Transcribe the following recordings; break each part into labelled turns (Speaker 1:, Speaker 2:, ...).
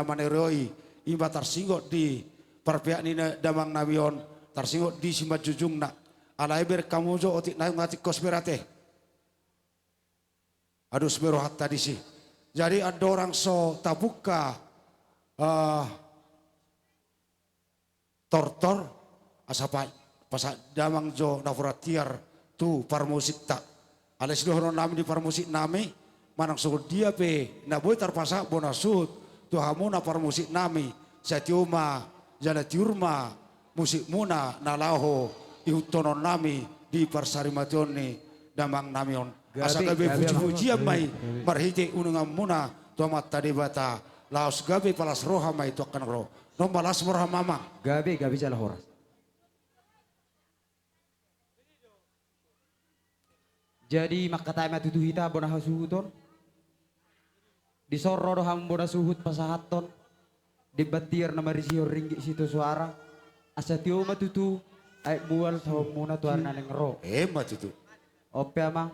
Speaker 1: maneroi imba tarsinggot di perpihak nina damang nabion tarsinggot di simba jujungna alaiber kamujo otik na ngati kosberate aduh seberohat tadi sih jadi ada orang so tabuka tortor asapa pasak damang jo nafuratiar tu parmusik tak alas dohron nami di parmusik nami manang suhud dia pe na boy tarpasak bona suhud tu hamuna parmusik nami satiuma jana tiurma musik muna nalaho ihutonon nami di parsarimationi damang namion asa gabe puji-puji mai marhite unungam muna tu amat tadi bata laos gabe palas roha mai tu akan roh no balas roha mama
Speaker 2: gabe jalah horas. Jadi makata ma tutu hita bona hasuhuton di sorro doham bona suhut pasahaton di batir nama risio ringgi situ suara asa tio ma tutu ay bual sa muna tuar naneng ro
Speaker 1: matutu
Speaker 2: ope amang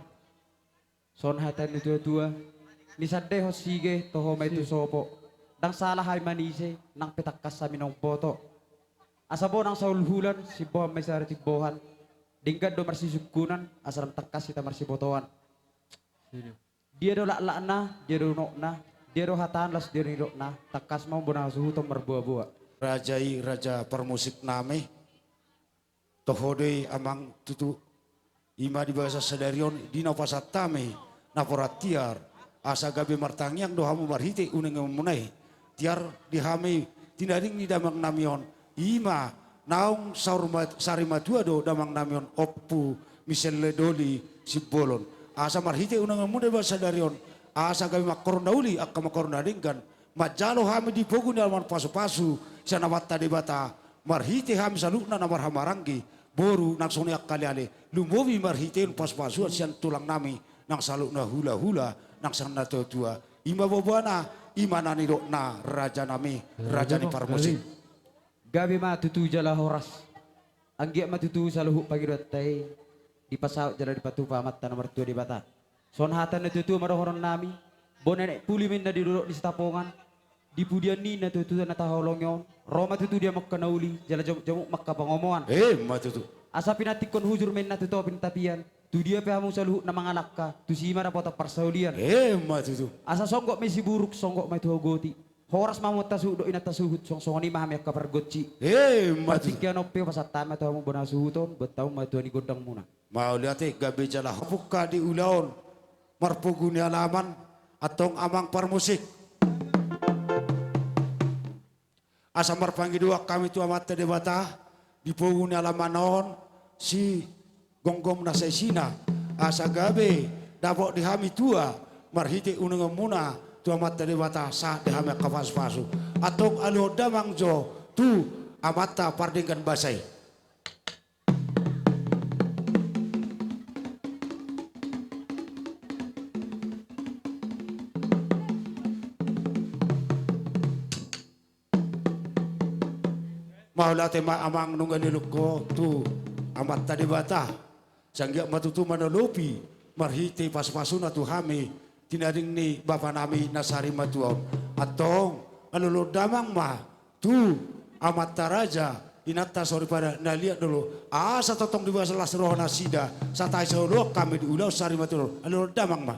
Speaker 2: son hatan itu tua ni sadde hosige toho ma itu sopo dang salah hay manise nang petakas sa minong poto asa bonang saulhulan si bom may sarati bohan dingkat do marsi sukunan asaram takas kita marsi botoan dia do lak na dia do nok na dia do hatan las dia nilok na takas mau bonang suhutom merbuah-buah
Speaker 1: raja permusik name tohode amang tutu ima di bahasa sedarion dina pasatame naporatiar asa gabe martangyang do hamu marhite uneng munai tiar dihame tinaring ni damang namion ima naung sarimadua do damang namion oppu miselle doli sibolon asa marhite unang muda bahasa darion asa gabe makoron dauli akka makoron dadingkan majalo hami di pogun alman pasu-pasu sana watta debata marhite hami salukna namar hamarangi boru nang soni akkali ale lumowi marhite pas-pasu sian tulang nami nang salukna hula-hula nang sanna tua ima bobana imana nirokna raja nami raja ni parmusik
Speaker 2: gabi ma tutu jala horas anggia ma tutu saluhu pagi dotai di pasau jala di patu pamat tanah mertua di bata son hatan na tutu marohoron nami bonenek puli minna di duduk di setapongan di pudian ni na tutu na taholongyon roma tutu dia makkanauli jala jamuk makka pangomongan
Speaker 1: ma tutu
Speaker 2: asa pinatikon hujur minna tutu pintapian tu dia pe hamu saluhu na mangalakka tu sima na pota parsaulian
Speaker 1: ma tutu
Speaker 2: asa songgok mesi buruk songgok mai tu hogoti horas mamut tasudo ina tasuhut song-songoni maham yak kapargotci matikyan oppe pasatama to mo bona suhuton betaw matuani godang muna
Speaker 1: mau liate gabe jala buka di ulaon marpuguni alaman atong amang parmusik asa marpanggi dua kami tu amat debata di puguni alaman non si gonggom na sesina asa gabe dabok dihami tua marhite unang muna tu amat tadi bata sah dehame kapas pasu atau alo damang jo tu amata pardingkan basai maulate ma amang nunggal luko tu amat tadi bata sanggia matutu manolopi marhite pas-pasuna tu hame tinaring ni bapa nami nasari matuaw atong alulod damang ma tu amat taraja inata sorry pada naliat dulu asa totong di bahasa las roh nasida satai solo kami di ulau sari matuaw alulod damang ma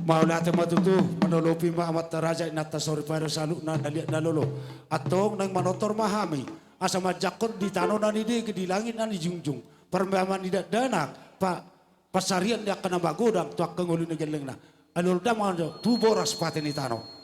Speaker 1: maulate matutu manolopi ma amat taraja inata sorry pada salu na naliat nalolo atong nang manotor mahami asa majakot di tano na nidi di langit na di jungjung permaman tidak danak pa pasarian dia kena bagodang tuak kengulu negeleng na alul damang tu boras paten di tano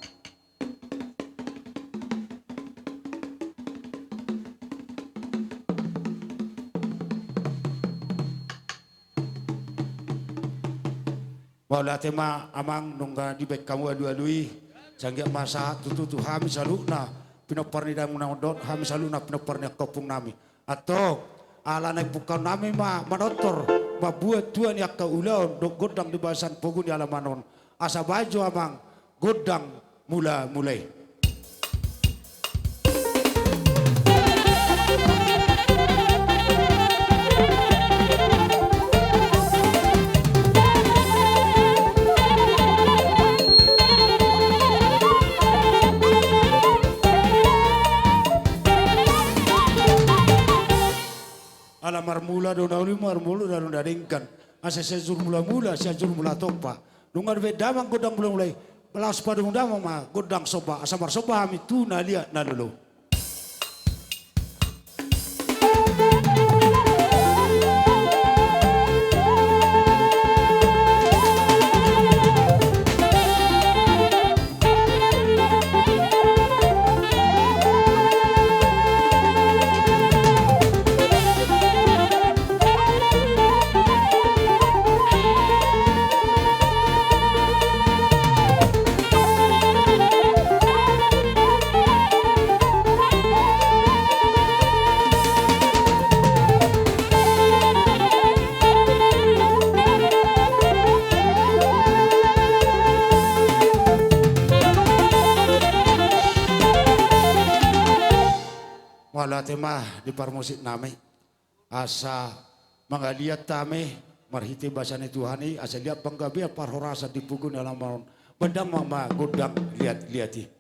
Speaker 1: maulate ma amang nungga di bek kamu adu-adui sanggia masa tutu hami salukna pinopar ni damu naudot hami salukna pinopar ni kopung nami atau ala naik bukan nami ma manotor ma buat tuan yak ka ulaon dok godang di bahasan pogun di alamanon asa baju amang godang mulai do na ulimar mulu dan dadingkan. Asa sejur mula-mula sejur mula topa. Nungar be damang godang mulai belas padung damang ma godang soba asamar soba mi tu na liat na lulu. Wala tema di parmusik nami asa mangaliat tame marhiti basane Tuhani asa lihat panggabiar parhorasa dipugun dalam maun benda mama godang lihat-liati.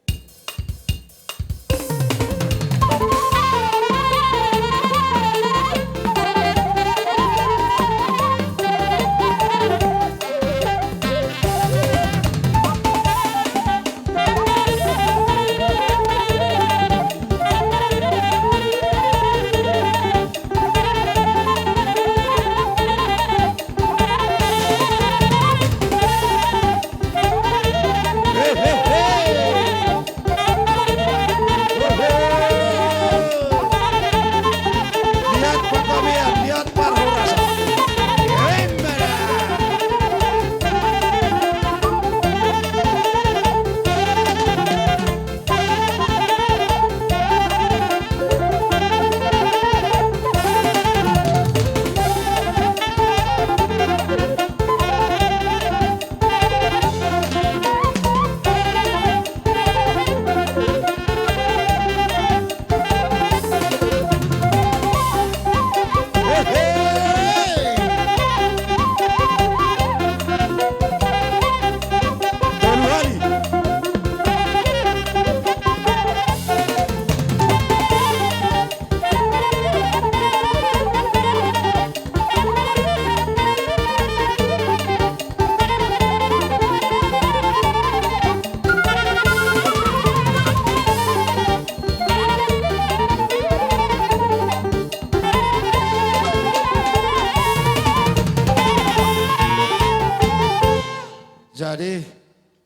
Speaker 1: Jadi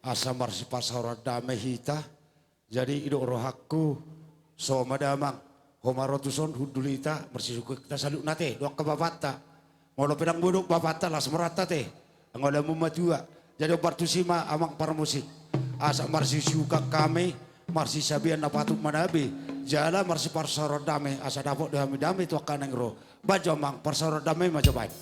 Speaker 1: asa marsi pasara damai hita. Jadi ido rohaku so madamang homarotuson hudulita bersisuku kita saluk nate doang ke bapata. Ngolo pedang buduk bapata lah semerata teh. Ngola mumatua. Jadi partusima amang parmusik. Asa marsi suka kami marsi sabian napatuk manabi. Jala marsi pasara damai asa dapok damai tu akan ngro. Bajo mang pasara damai majo baik.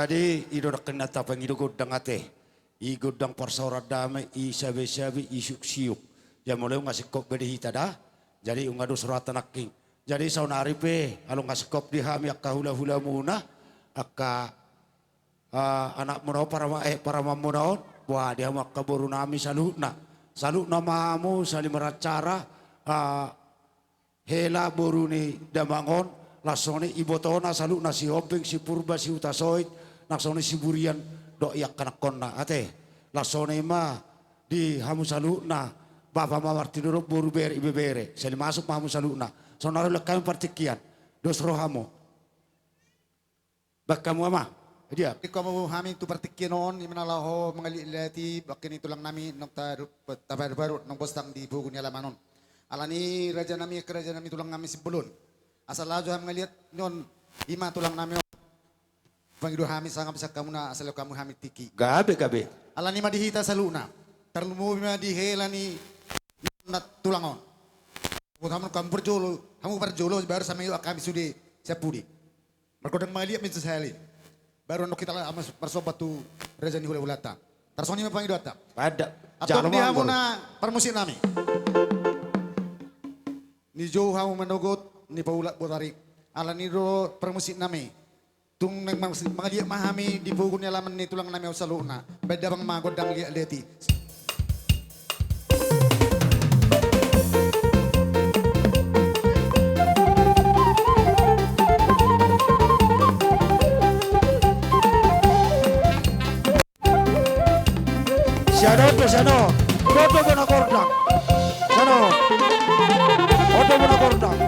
Speaker 1: Jadi idora kenata pangidugod dang ate. Igod dang parsaurat damai i sabi-sabi isuk siuk. Ya mulai ngasikop bedihita dah. Jadi ungadu suratan aking. Jadi saunari pe alung ngasikop di hami akka hula-hula muna akka anak munaon para mamunaon. Wah dia makka boru nami salutna. Salutna mamu salimaracara hela boru ni damangon. Lasone ibotona salu na si Hopeng, si Purba, si Utasoit, naksone si Burian, do iyak kanakonna ate. Lasone ma di hamu salu na bapa ma martinuro boru bere ibebere. Seli masuk hamu salu na. Sonaro lekam partikian, dos rohamo. Bak kamu ama, dia.
Speaker 3: Ikaw mo hami tu partikian noon, imanalaho mga lilati, bakin ito lang nami nung tabar-baro, nung postang di bugo niya lamanon. Alani raja nami, keraja nami tulang nami si Bulon. Asal lajo ham ngeliat non ima tulang nami pangido hami sangam bisa kamu na asal kamu hami tiki.
Speaker 1: Gabe.
Speaker 3: Alani ma dihita sa luna. Terlumu ma dihela ni na tulangon. Kamu kamu berjolo baru sama iyo kami sudah siapudi. Merkodang maliat min sesali. Baru nok kita lah amas persobat tu raja ni hula-hulata. Tarsoni ma pangido ata.
Speaker 1: Pada.
Speaker 3: Atau dia mo na permusin nami. Ni jo hamu manogot ni paulat botari ala ni ro permusik nami tung nang mga liya mahami di bugun niya laman ni tulang nami sa luna beda bang magod ang liya leti
Speaker 1: Sano Toto ko na kordang Sano Toto ko na kordang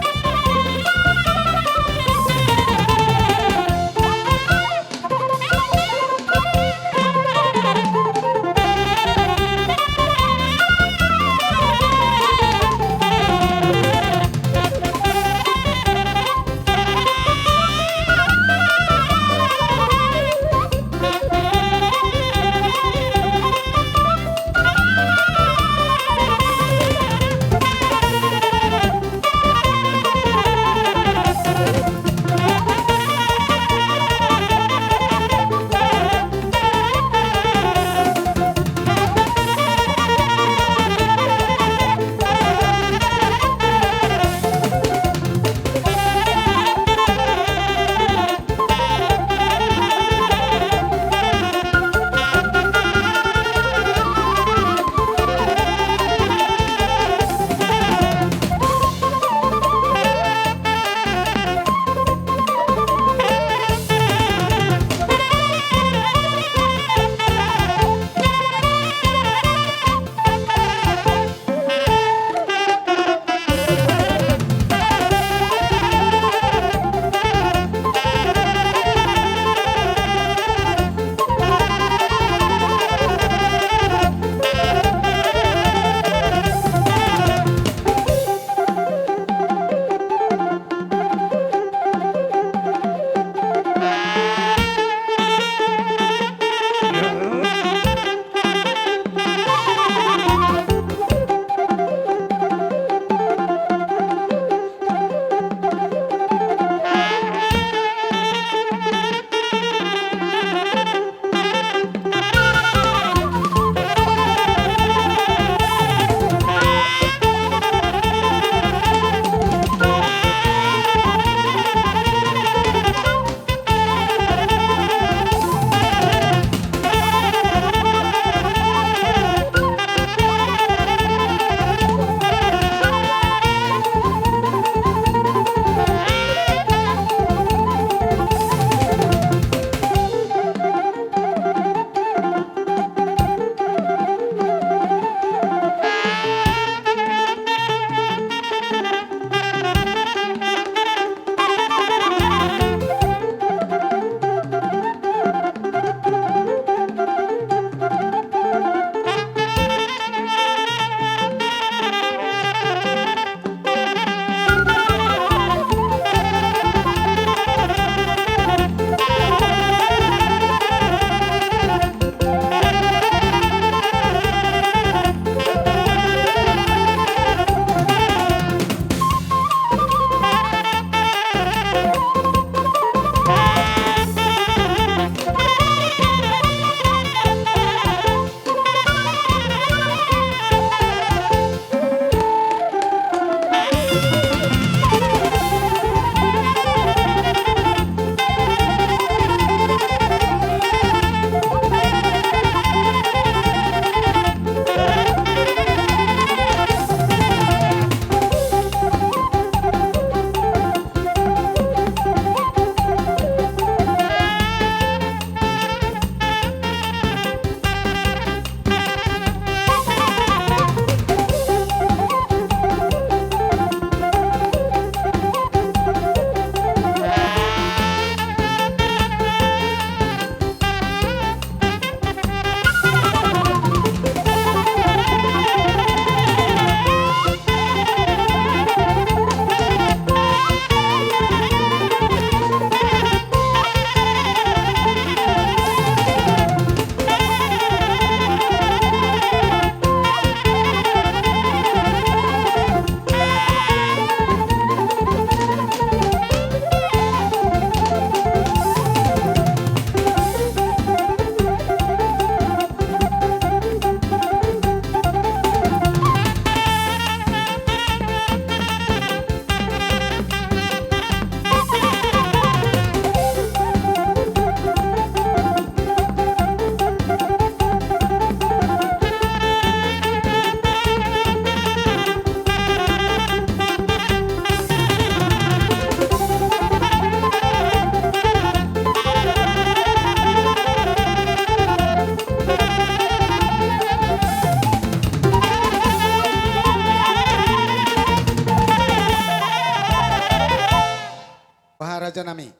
Speaker 3: raja nami.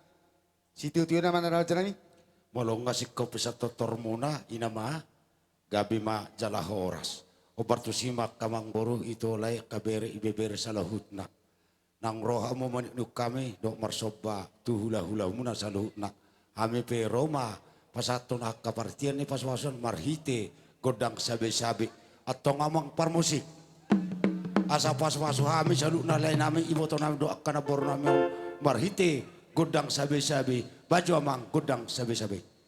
Speaker 3: Si tiyo naman na raja nami.
Speaker 1: Molonga si ko sa totor muna inama gabi ma jalaho oras. O bartusimak kamang boro ito lay kabere ibebere sa lahut na. Nang roha mo manuk kami do marsoba tuhula-hula muna sa lahut na. Ami pe Roma pasaton ak kapartian ni paswason marhite godang sabi-sabi at tongamang parmusik. Asa paswaso hami sa lahut na lay namin iboto namin do akka na boro namin marhite godang sabi-sabi baju amang godang sabi-sabi.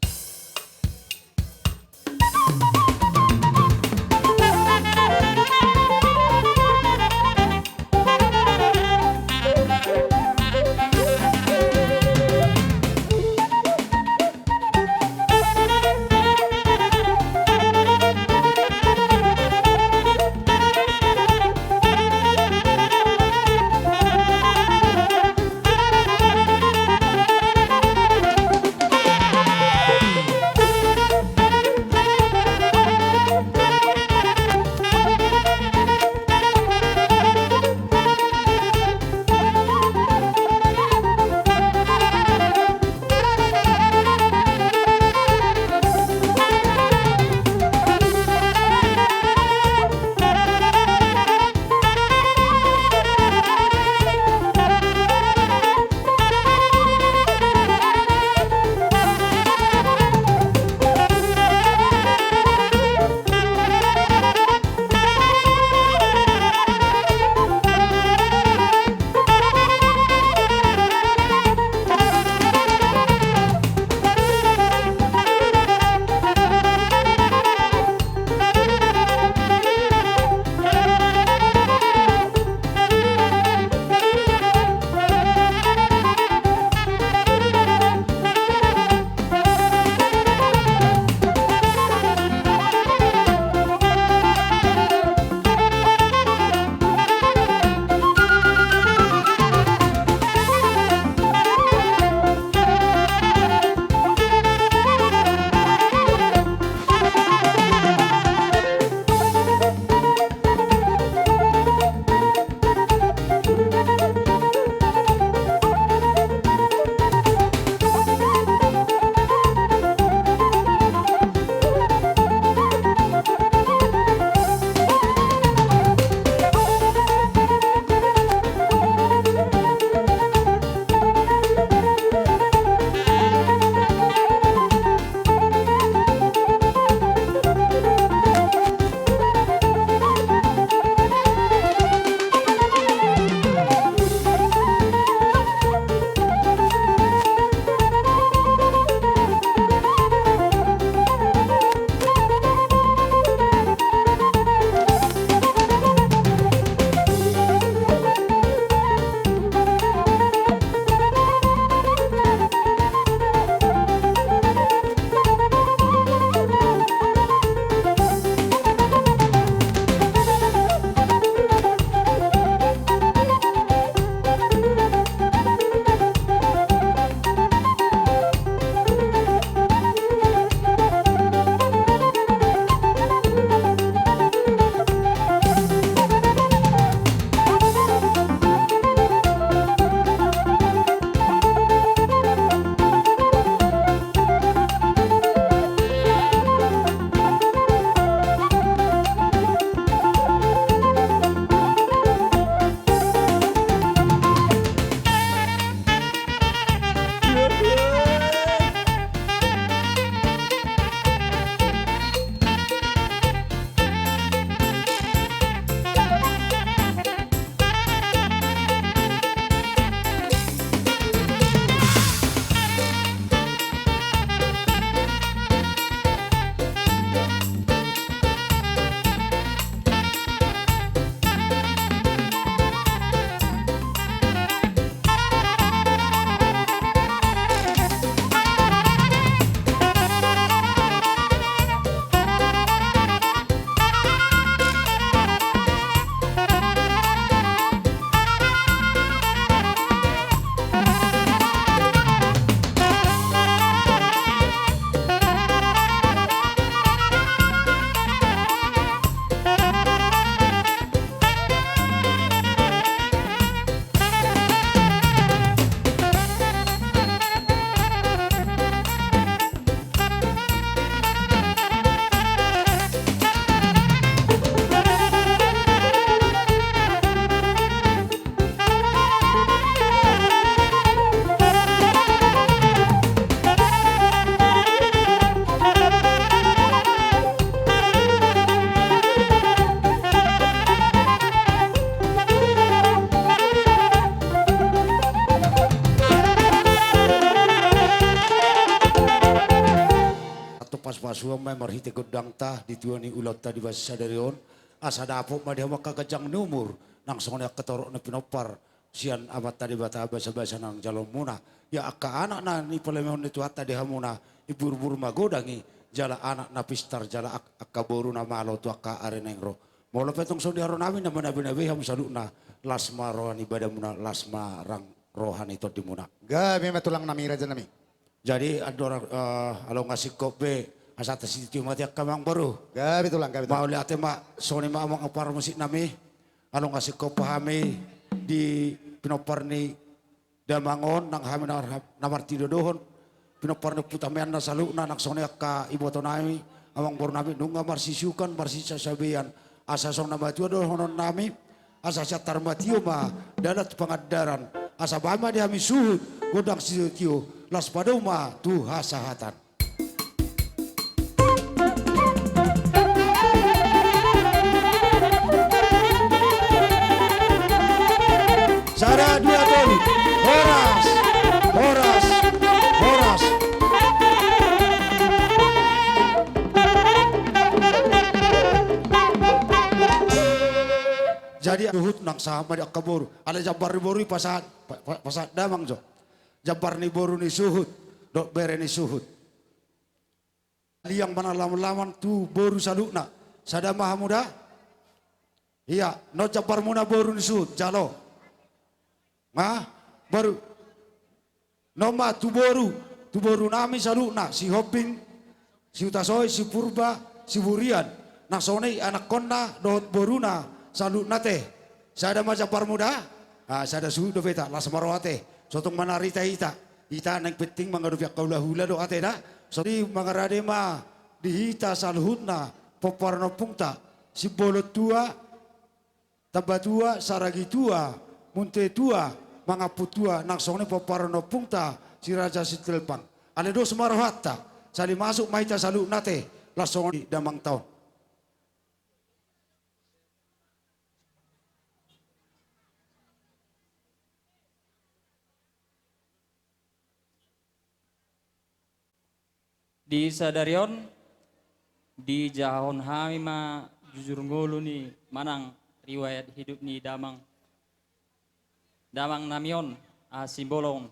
Speaker 1: suamai marhite godang ta dituani ulat ta di basa sadarion asa dapo madya makakajang numur nang sone ketorok na pinopar sian amat tadi bata basa-basa nang jalon muna ya akka anak na ni palemon itu hatta di hamuna ibur-bur magodangi jala anak na pistar jala akka boru na malo tu akka arenengro molo petong so di haron amin na manabi ham saluna lasma rohani badamuna lasma rang rohani to dimuna.
Speaker 3: Gabi matulang nami raja nami.
Speaker 1: Jadi ada orang alo ngasih kopi asal tersitu mati kamang baru.
Speaker 3: Gabi tulang.
Speaker 1: Mau lihat mak soni mak amang apar musik nami alo ngasih kopi hami di pinopar ni damangon nang hami namar tido dohon pinopar ni putamean na salu na nak soni akka ibu tonami amang baru nami nunga marsisukan marsisa sabian asa song nama tua dohon nami asa satar matio ma dalat pengadaran asa bama di hami suhut godang situ las padoma tu hasahatan. Sada dua toli, horas. Jadi duhut nang sama di akabor, ada jabar bori pasat damang jo. Jabar ni boru ni suhut, dok bere ni suhut. Liang mana laman tu boru salukna, sada maha muda. Iya, no jabar muna boru ni suhut, jalo. Baru. Noma tu boru nami salukna, si Hoping, si Utasoy, si Purba, si Burian. Nah sone anak konna dohot boruna salukna teh. Sada ma jabar muda, sada suhut do beta las marwate. Sotong manarita ita nang penting mangadupiak kaulahula do ate da so di mangarade ma dihita salhutna poparno pungta si bolot tua tabatua saragi tua munte tua mangapu tua nang sone poparno pungta si raja sitilpang ale do semarohatta sali masuk maita salhutna te lasong di damang taon.
Speaker 4: Di sadarion di jahon hami ma jujur ngolu ni manang riwayat hidup ni damang namion simbolong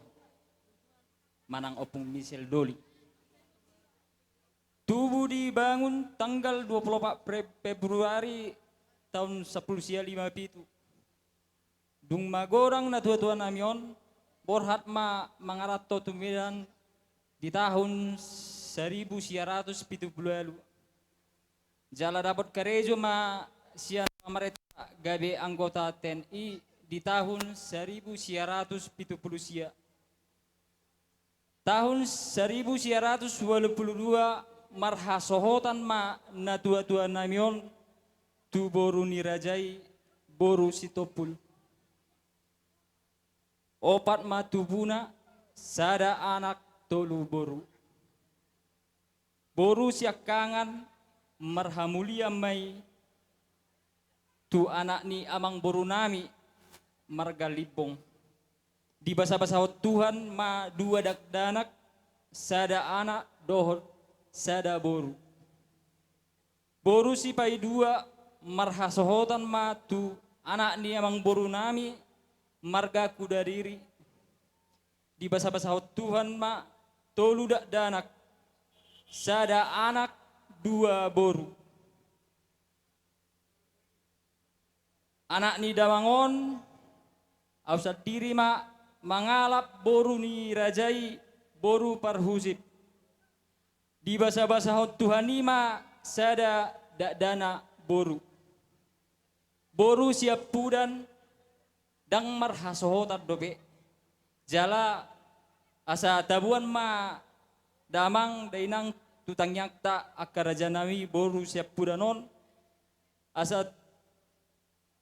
Speaker 4: manang opung misel doli tubuh dibangun tanggal 24 Februari tahun 1057 dung magorang na tua-tua namion borhat ma mangarato tumiran di tahun 1970 jala dapat karejo ma sian pemerintah gabe anggota TNI di tahun 1970 sia. Tahun 1982 marhasohotan ma na tua-tua namion tu boru nirajai boru sitopul. Opat ma tubuna sada anak tolu boru. Boru siak kangan marhamulia mai tu anak ni amang boru nami marga libong. Di basa-basa Tuhan ma dua dakdanak sada anak dohot sada boru. Boru si pai dua marhasohotan ma tu anak ni amang boru nami marga kudadiri. Di basa-basa Tuhan ma tolu dakdanak sada anak dua boru. Anak ni damangon ausat diri ma mangalap boru ni rajai boru parhusip. Di basa-basa Tuhan ni ma sada dakdana boru. Boru siap pudan dang marhasohotat dobe. Jala asa tabuan ma damang dainang tutang nyakta akaraja nami boru siap pudanon asa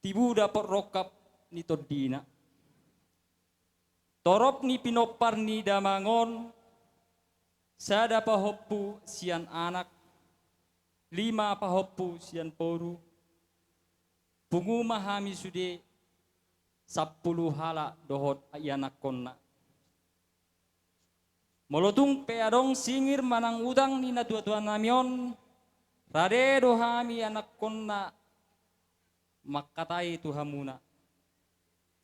Speaker 4: tibu dapat rokap ni todina torop ni pinopar ni damangon sada pahoppu sian anak 5 pahoppu sian poru pungu mahami sude 10 hala dohot ayanak konna Molotung peadong singir manang udang ni na tua-tua namion. Rade dohami anak konna makatai tuhamuna.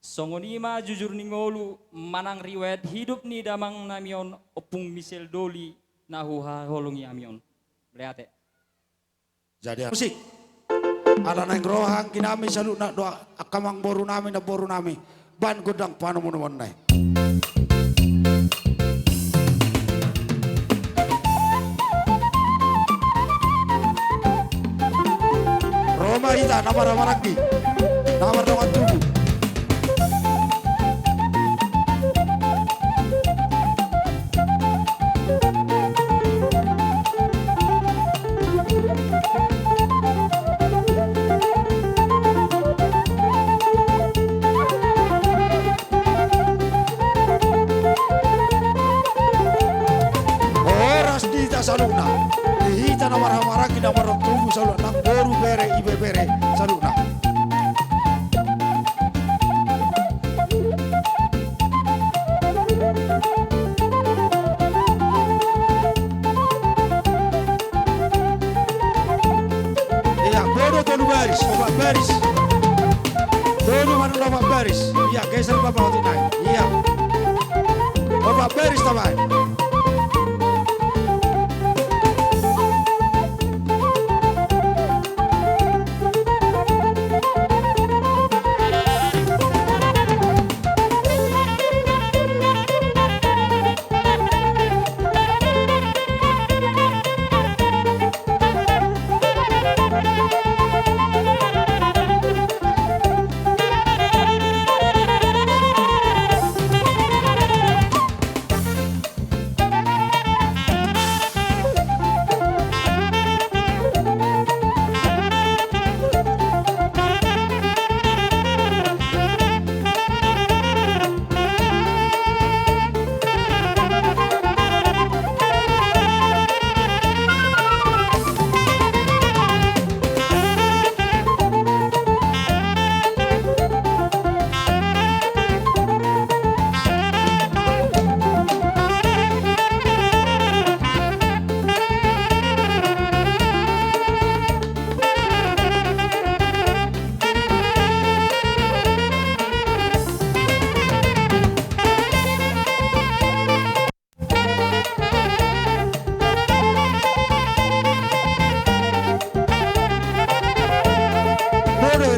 Speaker 4: Songonima jujur ni ngolu manang riwayat hidup ni damang namion opung misel doli nahuha holongi amion. Lihat.
Speaker 1: Jadi musik. Ada nang rohang kinami salu nak doa akamang boru nami na boru nami. Ban godang panu mono nai. Roma ita nama lagi. Nama dengan tubuh. Saluna, hita na marah-marah kita marah tubuh saluna, nang boru bere ibe bere saluna. Iya, boru tolu baris, obat baris. Boru mana obat baris? Iya, geser bapak waktu naik. Iya, obat baris tamai.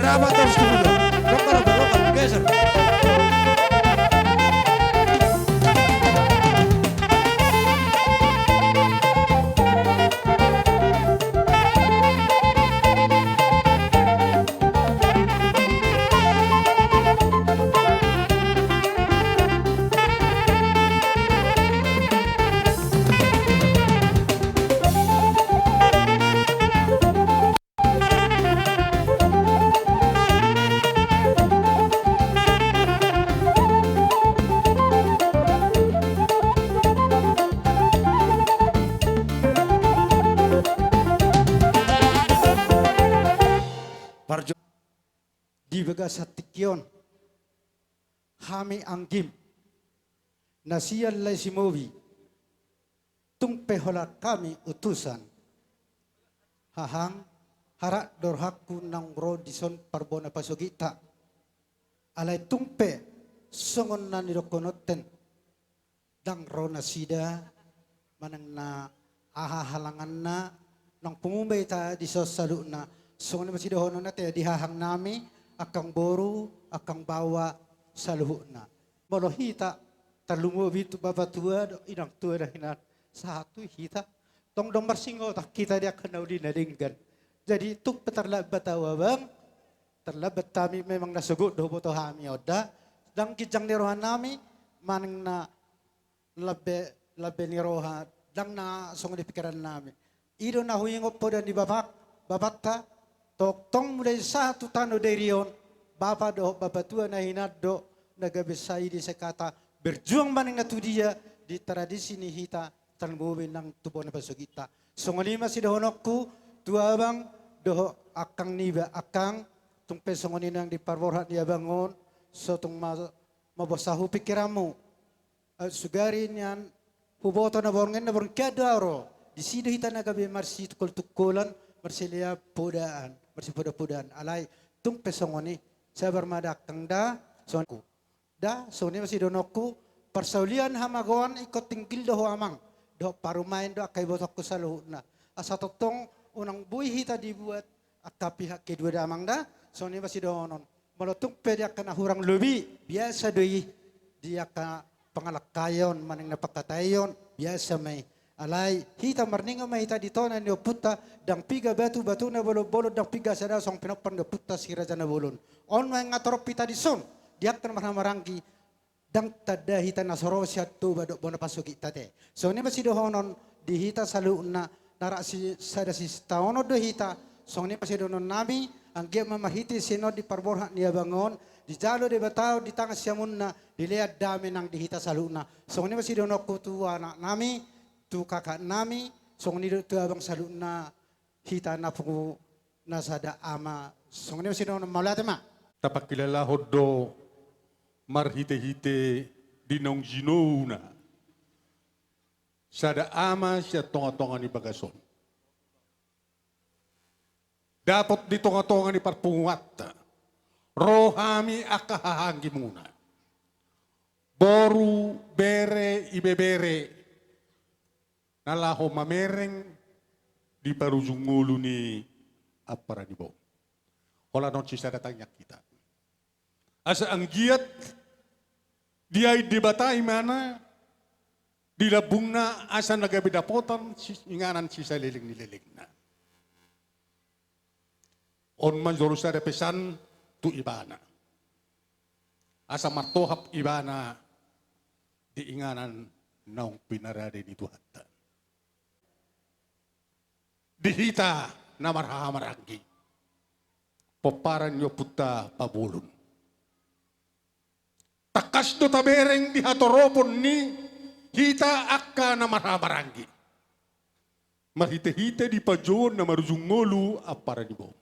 Speaker 1: Rabat terus dulu. Lokal, geser. Di begas hatikyon, hami anggim, nasiyan lay simobi, tungpe hola kami utusan, hahang harak dorhaku nang rodison parbona pasogita, alay tungpe songon na nirokonoten, dang rona sida, manang na ahahalangan na, nang pumumbay ta di sosalu na, songon na masidahono na tayo dihahang nami, akang boru, akang bawa sa luho na. Molohita, talungobi tu babatua, inang tua na hinan, satu hita, tong domar singo, tak kita dia kenal di nadinggan. Jadi tuk peterlabat awabang, terlabat kami memang nasugut do boto hami oda, dang kijang nirohan nami, manang na labe nirohan, dang na song di pikiran nami. Ido na huyingop po dan di babata, tok tong mulai satu tano derion bapa do bapa tua na hinat do nagabesai di sekata berjuang maning natu dia di tradisi ni hita talmubin ng tubo na pasugita. Songonima si dohonokku tua bang doho akang niba akang tung pesongonin ang di parborhat dia bangun so tung mabosahu pikiramu sugarin yan
Speaker 5: Huboto na borong kadaro. Di sido hita na gabi marsi tukol-tukolan, marsilia podaan, marsi poda-podaan. Alay, tung pesongoni, sabar madak tangda, sonku. Da, soni masih donokku, persaulian hamagoan ikut tingkil doho amang. Doho parumain do akai botok sa luhut na. Asa totong unang buhi hita dibuat akka pihak kedua damang da, soni masih dohonon. Malotung pede akan hurang lebih, biasa doi dia ka pangalakayon, maning napakatayon, biasa may. Alay, hita marninga may hita dito na niyo puta, dang piga batu na bolot dang piga sada song pinopan na puta si raja na bolon. On may nga torop pita di son, diak tan maranggi, dang tada hita na soro siya tu badok bona pasuki tate. So ni masih dohonon di hita salu na nara si sada si taono do hita, so ni masih dohonon nami, ang gia mamahiti sino di parborha niya bangon, di jalo di batao di tangas siya muna, dilihat dami nang di hita salu na. So ni masih dohonon kutuwa na nami, tu kakak nami, song ni tu abang salut na hita na pungu nasada ama, song ni masih doon maulate ma.
Speaker 6: Tapakilala hodo marhite-hite dinong ginuna. Sada ama siya tonga-tonga ni bagason. Dapat di tonga-tonga ni parpungat. Rohami akahahangi muna. Boru bere ibebere. Nalaho mamereng di parujungulu ni aparanibo. Wala non sisa datangnya kita. Asa ang giat diay debatay mana dilabung na asa nagabidapotan inganan sisa liling na. On man zorusa de pesan tu ibana. Asa martohap ibana di inganan naong pinarade ni Tuhan. Dihita na marhamarangi. Paparan nyo puta pabulon. Takas do tabereng dihatoropon ni hita akka na marhamarangi. Mahite-hite di pajon na maruzungolu aparan nibo.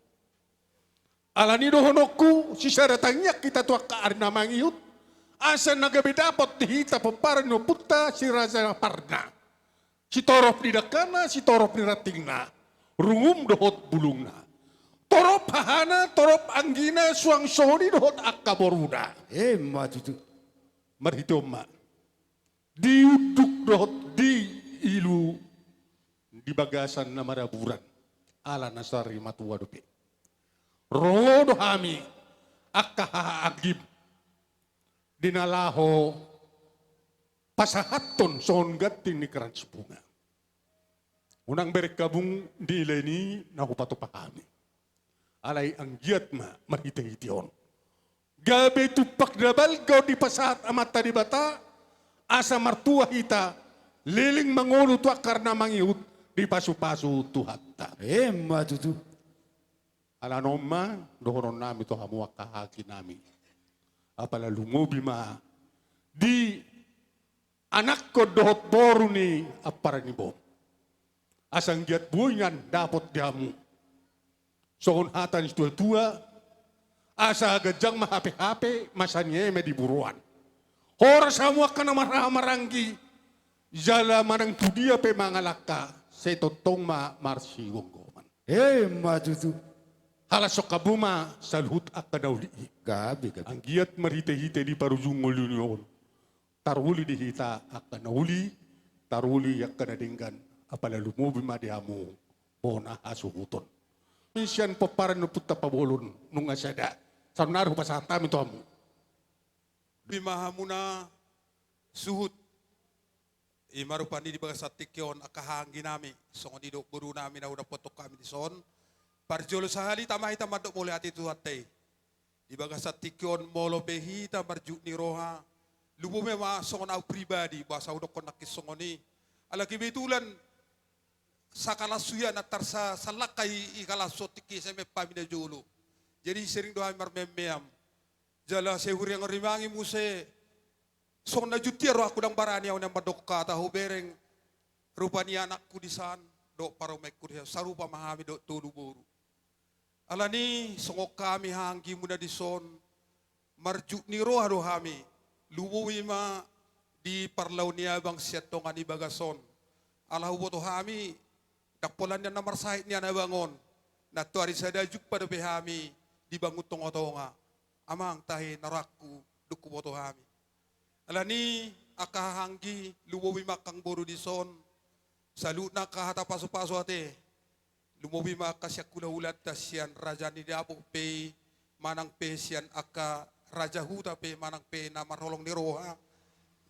Speaker 6: Alani do honokku si saratanyak kita tu akka arna mangiut. Asa nagabidapot dihita paparan nyo puta si raja parna. Si torop ni dakana, si torop ni ratingna. Rungum dohot bulungna. Torop hahana, torop anggina, suang soni dohot akka boruda.
Speaker 1: Matutu.
Speaker 6: Marhito ma. Diuduk dohot di ilu di bagasan na maraburan. Ala nasari matuwa dope. Rodo hami akka haagib. Dinalaho pasahaton songatin ni keranspunga. Unang berkabung di leni nahupato pahami. Alay ang giat mahita-hition. Gabi tupak dabal kau di pasahat amat tadi bata, asa martua hita, liling mangulo tuak karena mangiut di pasu-pasu tuhata.
Speaker 1: Matutu.
Speaker 6: Ala noma, dohoron nami to hamuak kahaki nami. Apala lumubi ma, di anak ko dohot boru ni aparanibo. Asang giat buingan dapat diamu. Sohon hatan tua asa gajang mahape-hape masanye di buruan. Hora samua kana maranggi jala manang tudia pe mangalaka setotong marsi gonggoman.
Speaker 1: Matutu.
Speaker 6: Halasok kabuma salhut akadauli.
Speaker 1: Gabi.
Speaker 6: Ang giat marite-hite di parujungol yun. Taruli di hita akanauli, taruli akanadinggan. Apala lumubi madiamu bona asuhuton. Minsan paparan no puta pabolon nung asada. Sa naru pa sa tami to amu.
Speaker 7: Bimaha muna suhut. Imarupani di baga sa tikyon akahangi nami. Songo di dok guru nami na udah potok kami di son. Parjolo sahali tamahita madok boleh ati tuhatay. Di baga sa tikyon molo behita marjuk ni roha. Lubo me ma songo na pribadi basa udah kon nakis songo ni. Alaki betulan sa kalasuyan at tarsa sa lakay ikalaso tiki sa may pamina jolo. Jadi sering doa marmemem. Jala sehuri yang rimangi muse. Song na jutiro ako ng barani ako ng madokka taho bereng rupanya anakku di san do paro mekku dia sarupa mahami do tudu boru. Alani songok kami hanggi muna di son marjuk ni roha do hami lubuwi ma di parlaw niya bang siyatong ani bagason. Alahu boto hami, dakpolan niya na marsahit niya na bangon. Natuari sa dajuk pada behami, di bangun tonga-tonga. Amang tahi naraku, duku boto hami. Alani, akahanggi, lumobi makang boru di son. Salut na kahata paso-paso ate. Lumobi makasyak kula-ulat tasyan raja ni diapok pe, manang pe siyan aka raja huta pe, manang pe na marholong ni roha.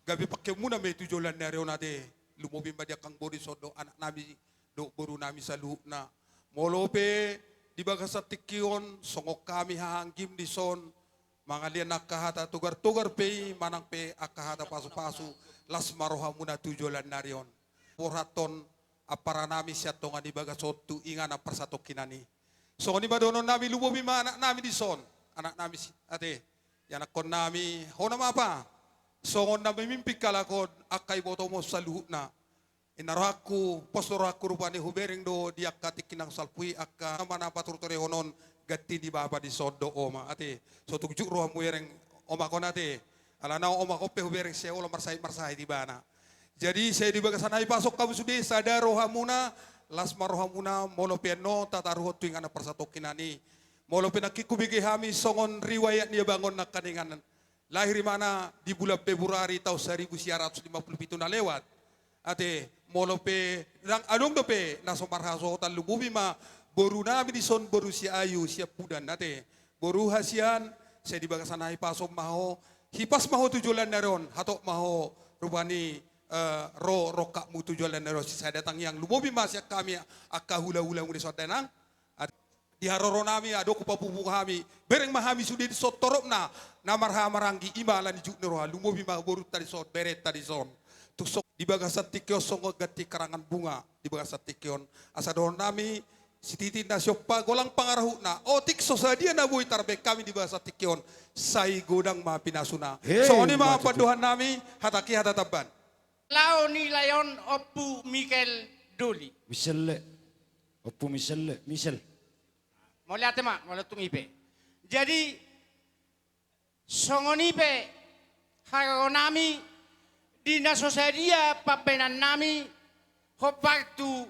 Speaker 7: Gabi pakai muna may tujulan na rin nade. Lumobi madia kang boru di son do anak nabi, do boru nami salut na. Molope, di baga sa tikion, songok kami hahanggim di son, mga lian nakahata tugar-tugar pe, manang pe akahata pasu-pasu, las maroha muna tujulan na riyon. Puraton, apara nami siya tonga di baga sotu inga na persato kinani. So ni badonon nami lubobi ma anak nami di son, anak nami ate, yan akon nami, hona mapa, songon na mimimpi kalakod, akay boto mo sa luhut na. Inaraku, postoraku rupani hubering do diak katik kinang salpui akka mana paturtore honon gatti di baba di sodo oma ate so tugjuk roha muereng oma konate ala na oma kope hubereng se ola marsai di bana. Jadi saya di bagasanai pasok kamu sudah sadar roha muna las maroha muna molo piano tataruho tuing ana persato kinani molo penakiku bigi hami songon riwayat dia bangun nak kaningan lahir mana di bulan Februari tahun 1957 na lewat ate molo pe nang anong do pe naso marhaso tan lububi ma boru nami di son boru si ayu siap pudan ate boru hasian saya di bagasanai pasok maho hipas maho tujulan naron hatok maho rubani rokak mu tujulan naron saya datang yang lububi ma siap kami akka hula-hula ngudi sotenang di haroro nami ado kupapupu kami bereng mahami sudi di sotorop na marha marangi imalan di juk neroha lububi ma boru tadi son beret tadi son tusok di bagasat tikion songo gati karangan bunga di bagasat tikion asadon nami si titi na siopa golang pangarahu na otik sosadia na buhi tarbe kami di bagasat tikion sai godang ma pinasuna so ni mga paduhan nami hataki hatataban
Speaker 8: lao ni layon opu Mikel Duli
Speaker 1: Michelle, opo Michelle,
Speaker 8: mo lihat ma mo tung ipe jadi songonipe hagonami di nasosaria papenan nami hopaktu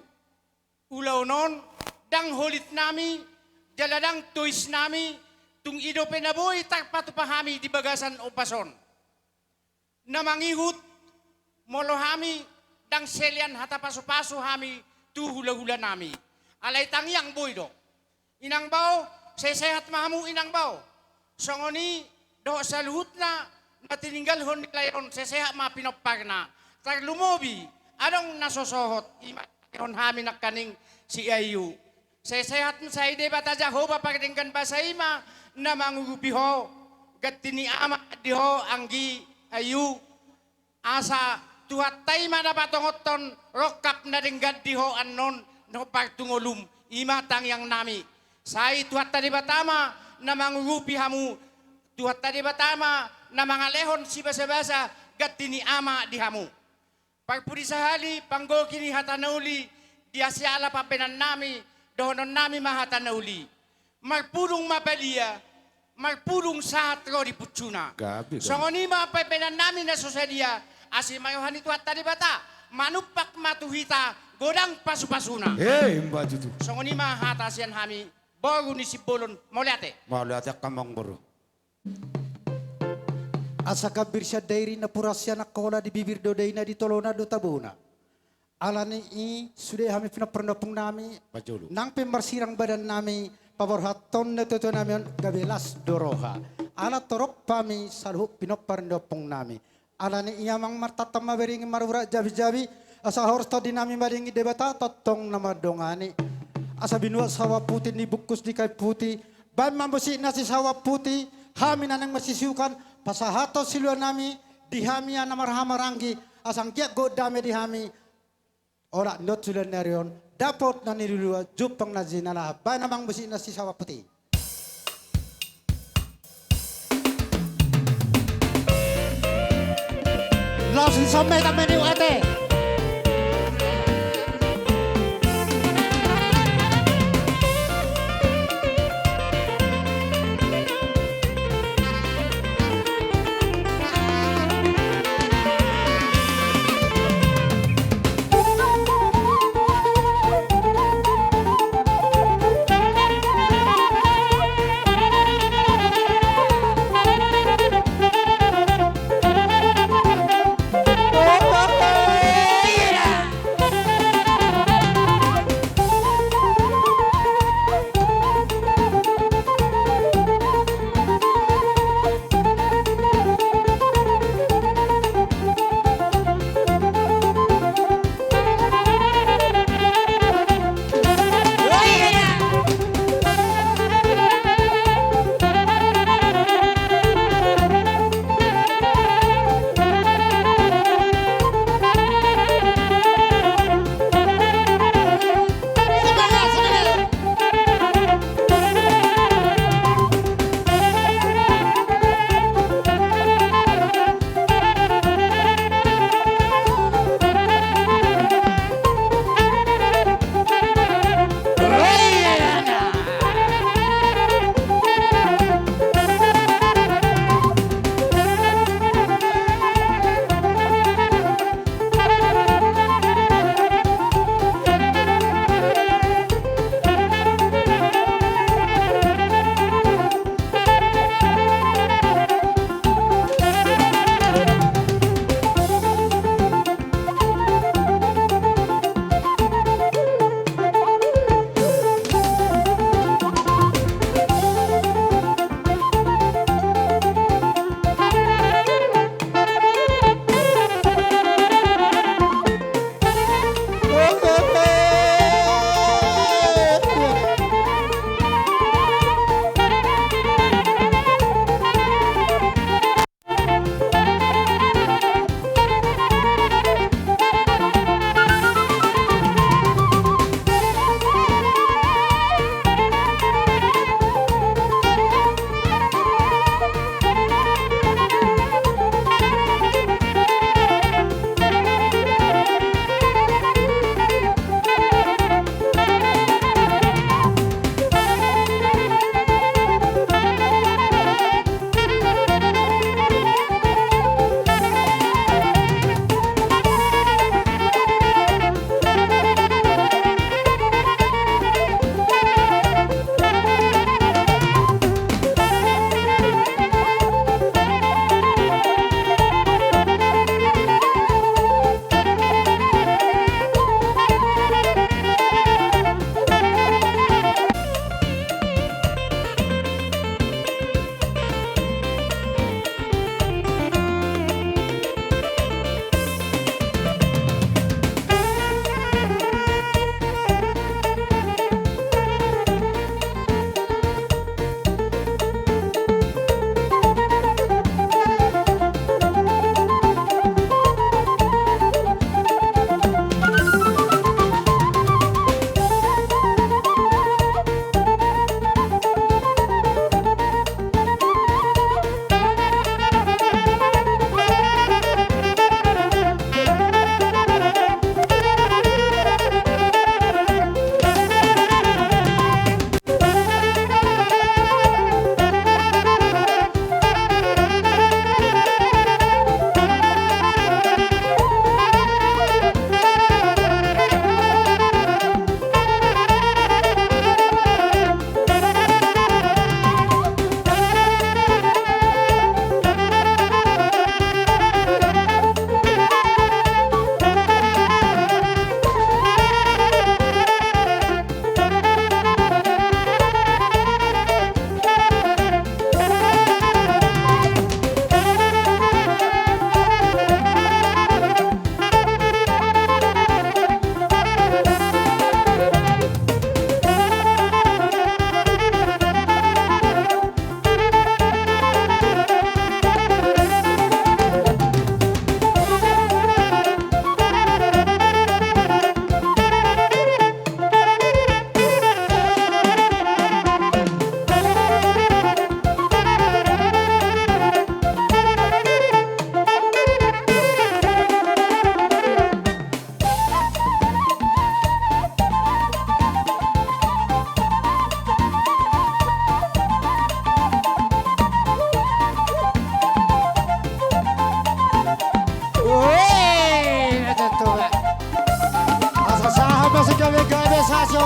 Speaker 8: ulaunon dang holit nami jaladang tuis nami tung ido penaboy tak patupahami di bagasan opason namangihut molohami dang selian hata pasu-pasu hami tu hula-hula nami alay tangyang boy do inang bau sesehat mahamu inang bau songoni do saluhut na matininggal hon nilayon seseha ma pinopagna tag lumobi adong nasosohot hon hami nakaning si ayu sesehat sa ide bataja ho papatingkan basaima na mangugupiho gatini ama diho anggi ayu asa tuhat tay mana patongoton rokap na dinggad diho anon no pagtungolum ima tangyang nami sai tuhat tadi batama na mangugupi hamu tuhat tadi batama na mga lehon si basa-basa gatini ama dihamu. Pagpuri sahali panggoki ni hatanauli dia siala papenan nami dohonon nami mahatanauli. Magpulong mapalia, magpulong satro di putsuna. Songoni mapapenan nami na sosadia asi mayohan itu at tadi bata manupak matuhita godang pasu-pasuna.
Speaker 1: Hey, mbak itu.
Speaker 8: Songoni mahatasian hami boru ni sibolon moliate.
Speaker 1: Mauliate kamang boru.
Speaker 5: Asa kabir siya dairi na purasya na kola di bibir do day na di tolona do tabuna. Alani i sudah kami pinapernopong nami
Speaker 1: Pajulu.
Speaker 5: nang pemarsirang badan nami paborhaton na toto namin gabelas doroha. Ala torok pami salhuk pinapernopong nami. Alani iya mang martatama bering marura jabi-jabi asa horus tadi nami baringi debata totong nama dongani. Asa binua sawa putih ni bukus di kai putih. Ban mambusi nasi sawa putih. Hami nanang masisukan pasahato siluan nami dihami anamarhamaranggi asang kiat godame dihami ora not sulan narion dapat nanirulua jupang nazinala ba namang busi nasi sawa putih. Langsung sampai tamen ate.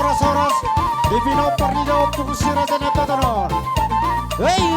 Speaker 5: oras-oras di Pino Parnido Pukusi Raja Nepatonon. Wey.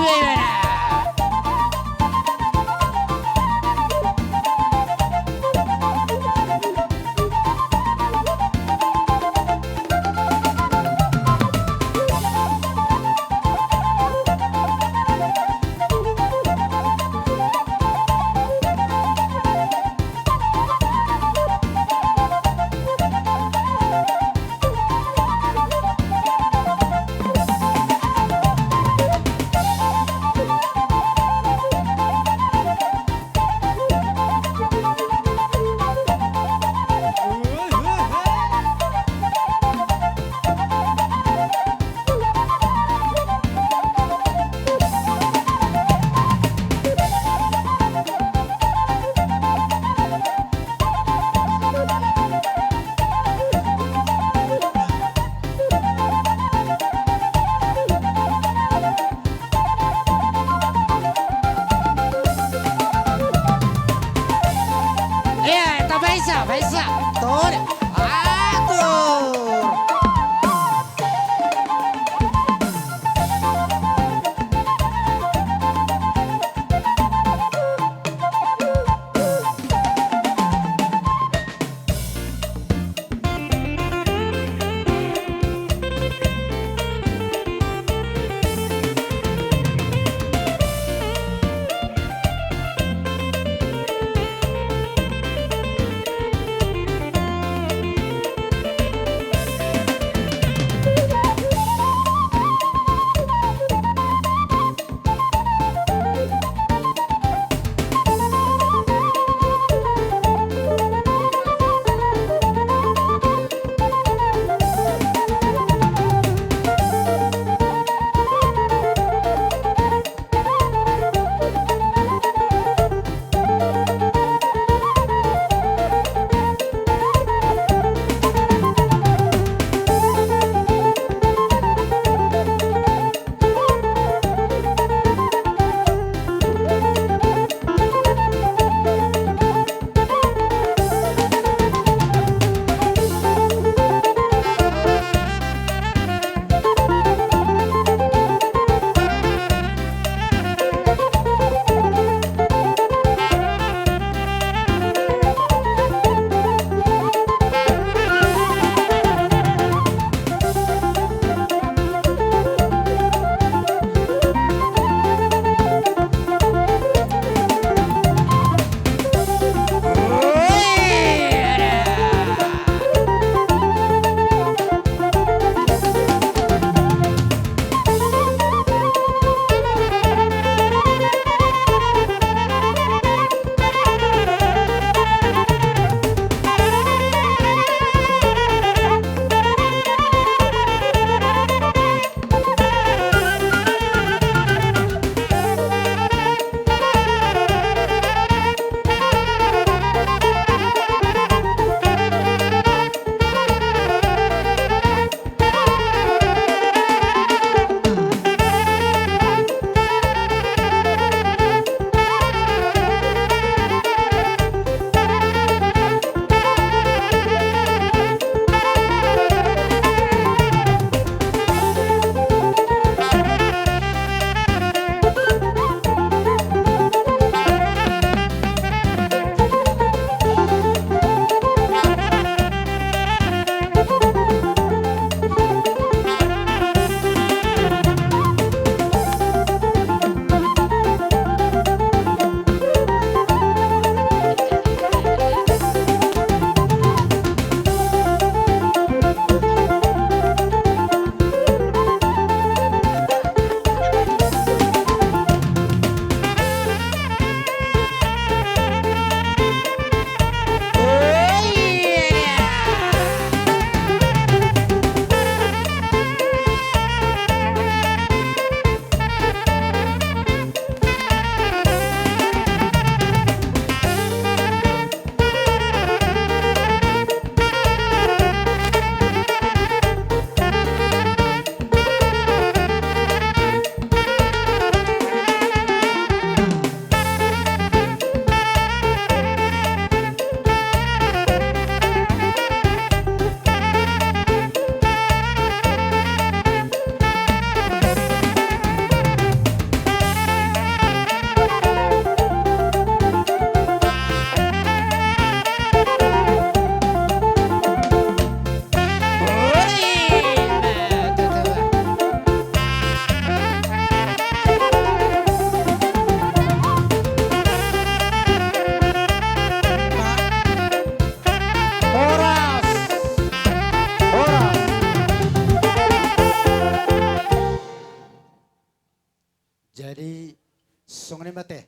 Speaker 5: Song ni mate.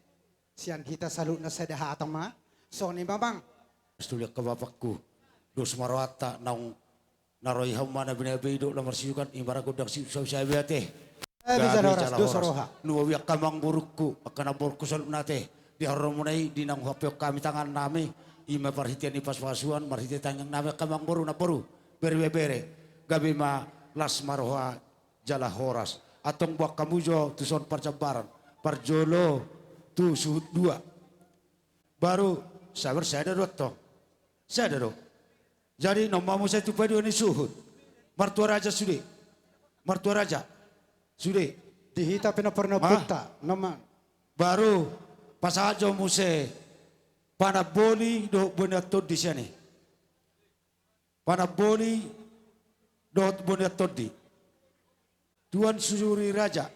Speaker 5: Sian kita salut na sa dahatang ma. Song ni mamang.
Speaker 1: Stulia ke bapakku. Dos marwata naung naroi hamana binabido lamar siukan imbara godang siusau saya biate.
Speaker 5: Bisa horas, dos roha.
Speaker 1: Nuwa kamang burukku akan aborku salut nate. Di haromunai di nang hapyo kami tangan nami. Ima parhitian ipas pasuan marhitian tangan nami kamang boru na boru. Bere. Gabi ma las maroha jala horas. Atong buak kamujo tuson parcabaran. Parjolo tu suhut 2. Baru sabar saya ada dotong. Saya ada dong. Jadi nomamu saya tu pada ini suhut. Martua raja sudah. Martua raja sudah.
Speaker 5: Dihita pernah punta. Nama.
Speaker 1: Baru pas aja muse panaboli do bonatot di sini. Panaboli do bonatot di. Tuan susuri raja.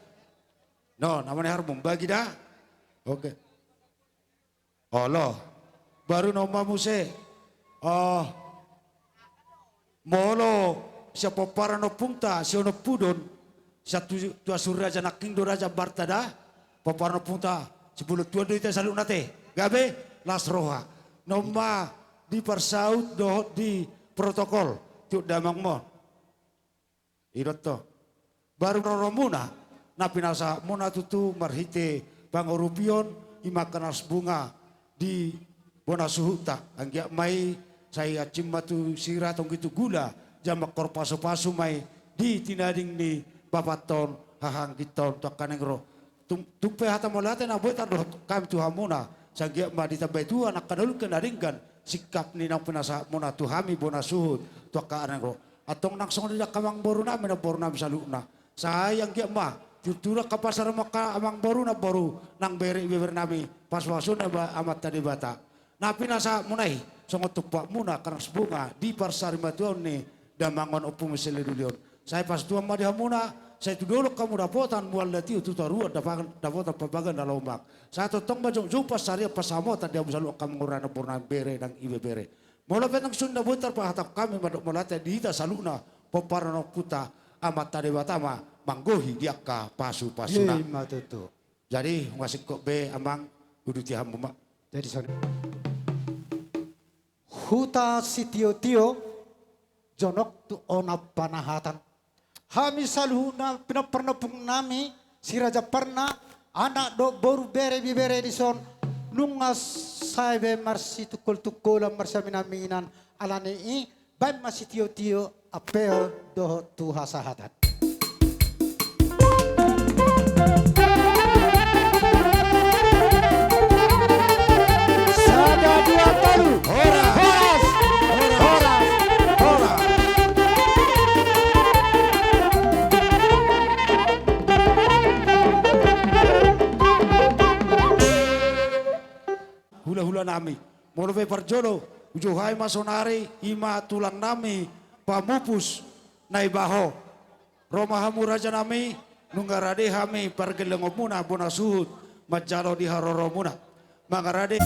Speaker 1: No, namanya harmum bagi dah. Oke. Allah. Baru nomamu saya. Molo siapa para no punta si ono pudon satu tua surraja naking do raja bartada papara no punta 10 tua do ita salu nate gabe las roha nomma di persaut do di protokol tu damang mo iroto baru romuna na pinasa mona tutu marhite pangorupion imakanas bunga di bonasuhuta anggia mai saya cimmatu sira tong gitu gula jamak kor pasu mai di tinading ni bapaton hahang kiton takkan engro tumpe hata molate na bota do kam tu hamuna sagia ma ditabai tu anak kanul kenaringkan sikap ni nang penasa mona tu hami bona suhut takkan engro atong nang song dak kamang boruna mena boruna saluna sayang gia ma tutura ka pasar maka amang boruna baru nang beri beber nami pas wasun amat tadi bata napi nasa munai songot tupak muna karena sebunga di parsari matuan ni damangon opung seledulion. Saya pas tuan madi hamuna, saya tu dulu kamu dapotan mual lati tu taruat dapotan pabagan dalam ombak. Saya totong bajong jumpa sari pas samo tadi amu selalu kamu ngurana purna bere dan ibe bere. Mula petang sunda buntar pahatap kami madok molate di ita saluna poparano puta amat tadi batama manggohi diaka pasuna.
Speaker 5: Lima tutu.
Speaker 1: Jadi ngasih kok be amang kudu ti hamu mak.
Speaker 5: Jadi sana. Huta si tio jonok tu ona panahatan. Hami saluna pernah nami si raja pernah anak do boru bere bibere di son nungas saibe marsi tukul marsaminaminan alani i baik masih tio apeo do tu hasahatan. Sada 2 kali.
Speaker 1: Hula-hula nami, molo pe parjolo, ujuhai masonari, ima tulang nami, pamupus, naibaho, romahamu raja nami, nunggarade hami, pargelengomuna, bona suhut, majalo di haroromuna, mangarade.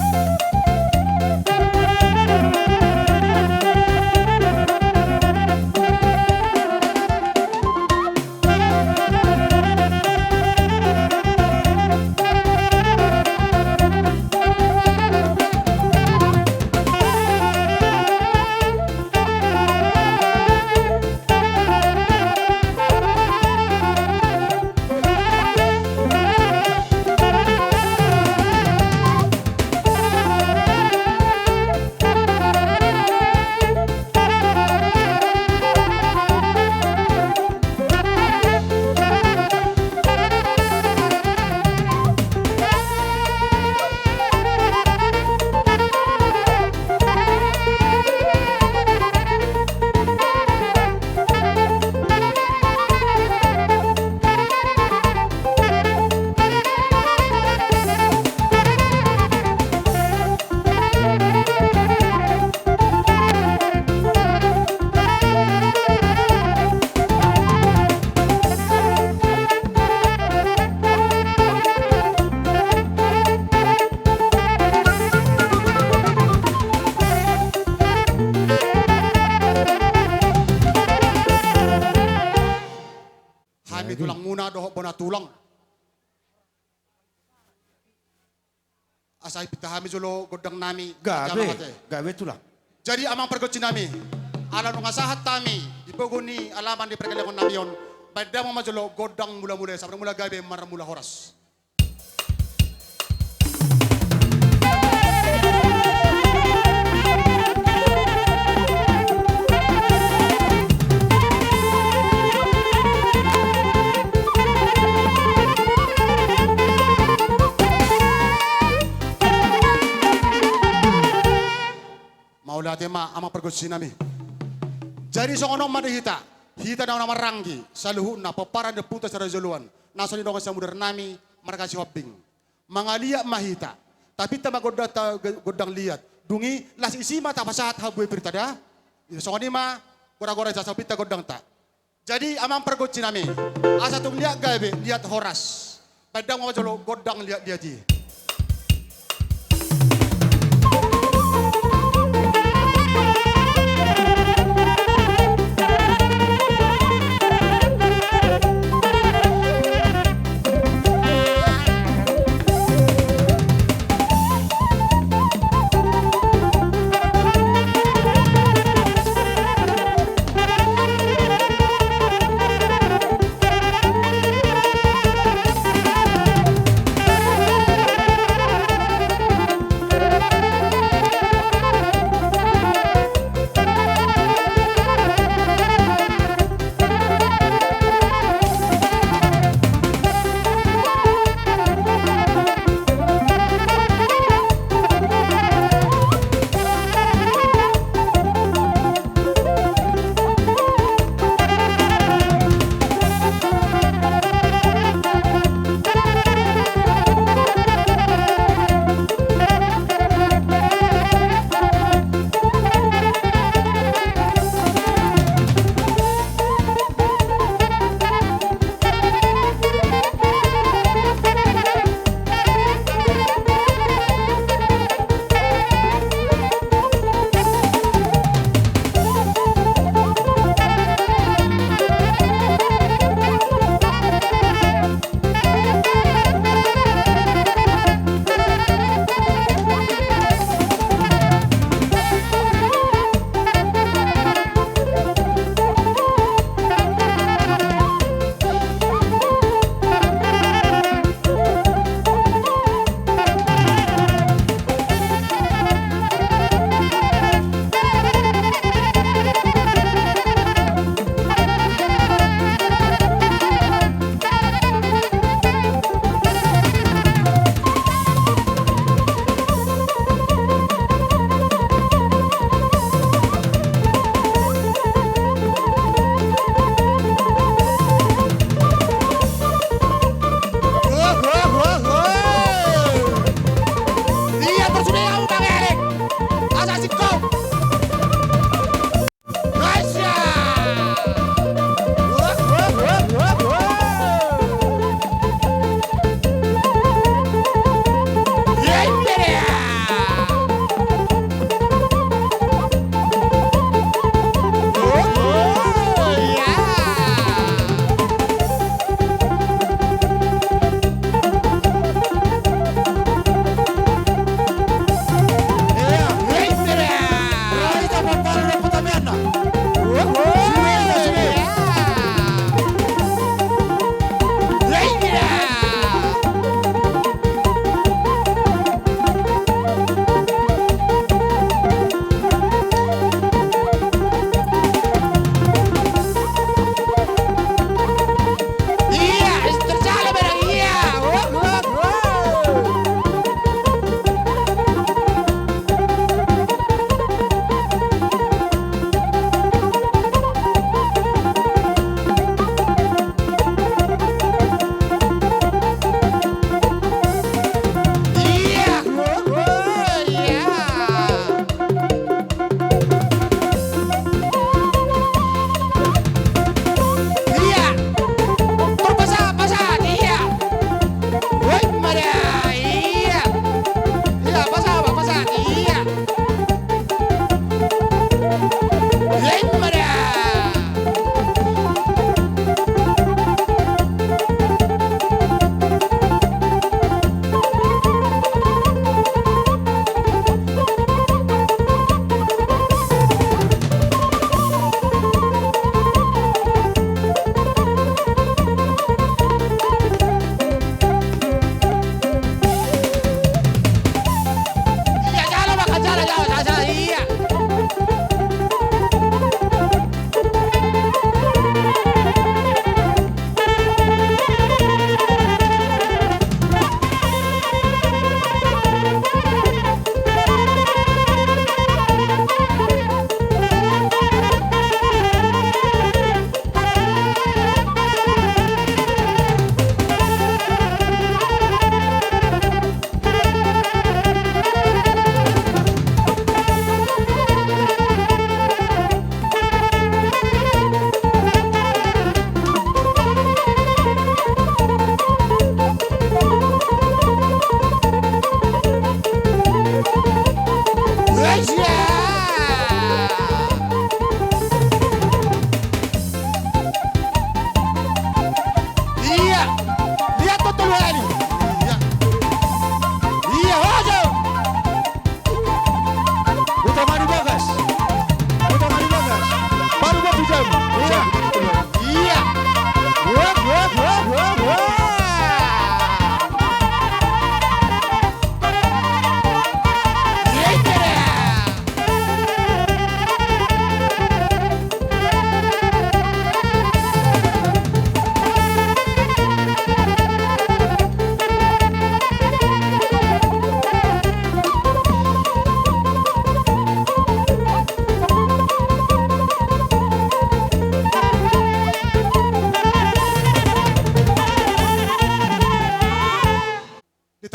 Speaker 3: asay pitahami jolo godang nami.
Speaker 1: Gabe tulang.
Speaker 3: Jadi amang pergotsi nami. Alam nga sahat tami, ipogoni alaman di perkaliakon nami yon. Pada mo majolo godang mula-mula, sabi mula gabi maramula horas. Maula tema amang pergotsi nami. Jadi songono madihita, hita na maranggi sa luhu na paparan de puta sa rezoluan. Naso ni dongan sa mudar nami marka si hopping. Mga liya mahita. Tapi ta magoda ta godang liat. Dungi las isima ta pasahat habuy peritada. Songoni ma gora-gora sa sapita godang ta. Jadi amang pergotsi nami. Asa tung liat gabe liat horas. Padang mo jolo godang liat diati.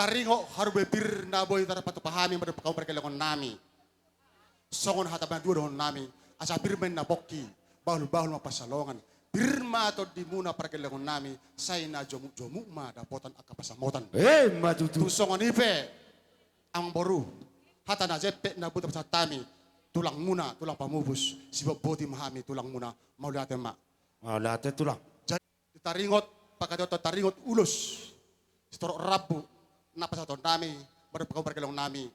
Speaker 3: taringo haru bebir na boy tara patu pahami pada kau perkelangan nami. Songon hatapan dua dohon nami. Asa birmen na bokki. Bahul mapasalongan. Birma atau di muna perkelangan nami. Saya na jomu ma dapotan akapasamotan.
Speaker 1: Matutu.
Speaker 3: Tusongon ipe. Ang boru. Hata na jepe na buta pasatami. Tulang muna, tulang pamubus. Si boti mahami tulang muna. Mau lihat ma.
Speaker 1: Lahat tulang.
Speaker 3: Jadi taringot. Pagkatoto taringot ulus. Setorok rabu. Napasaton nami. Pada kau perkelangan nami.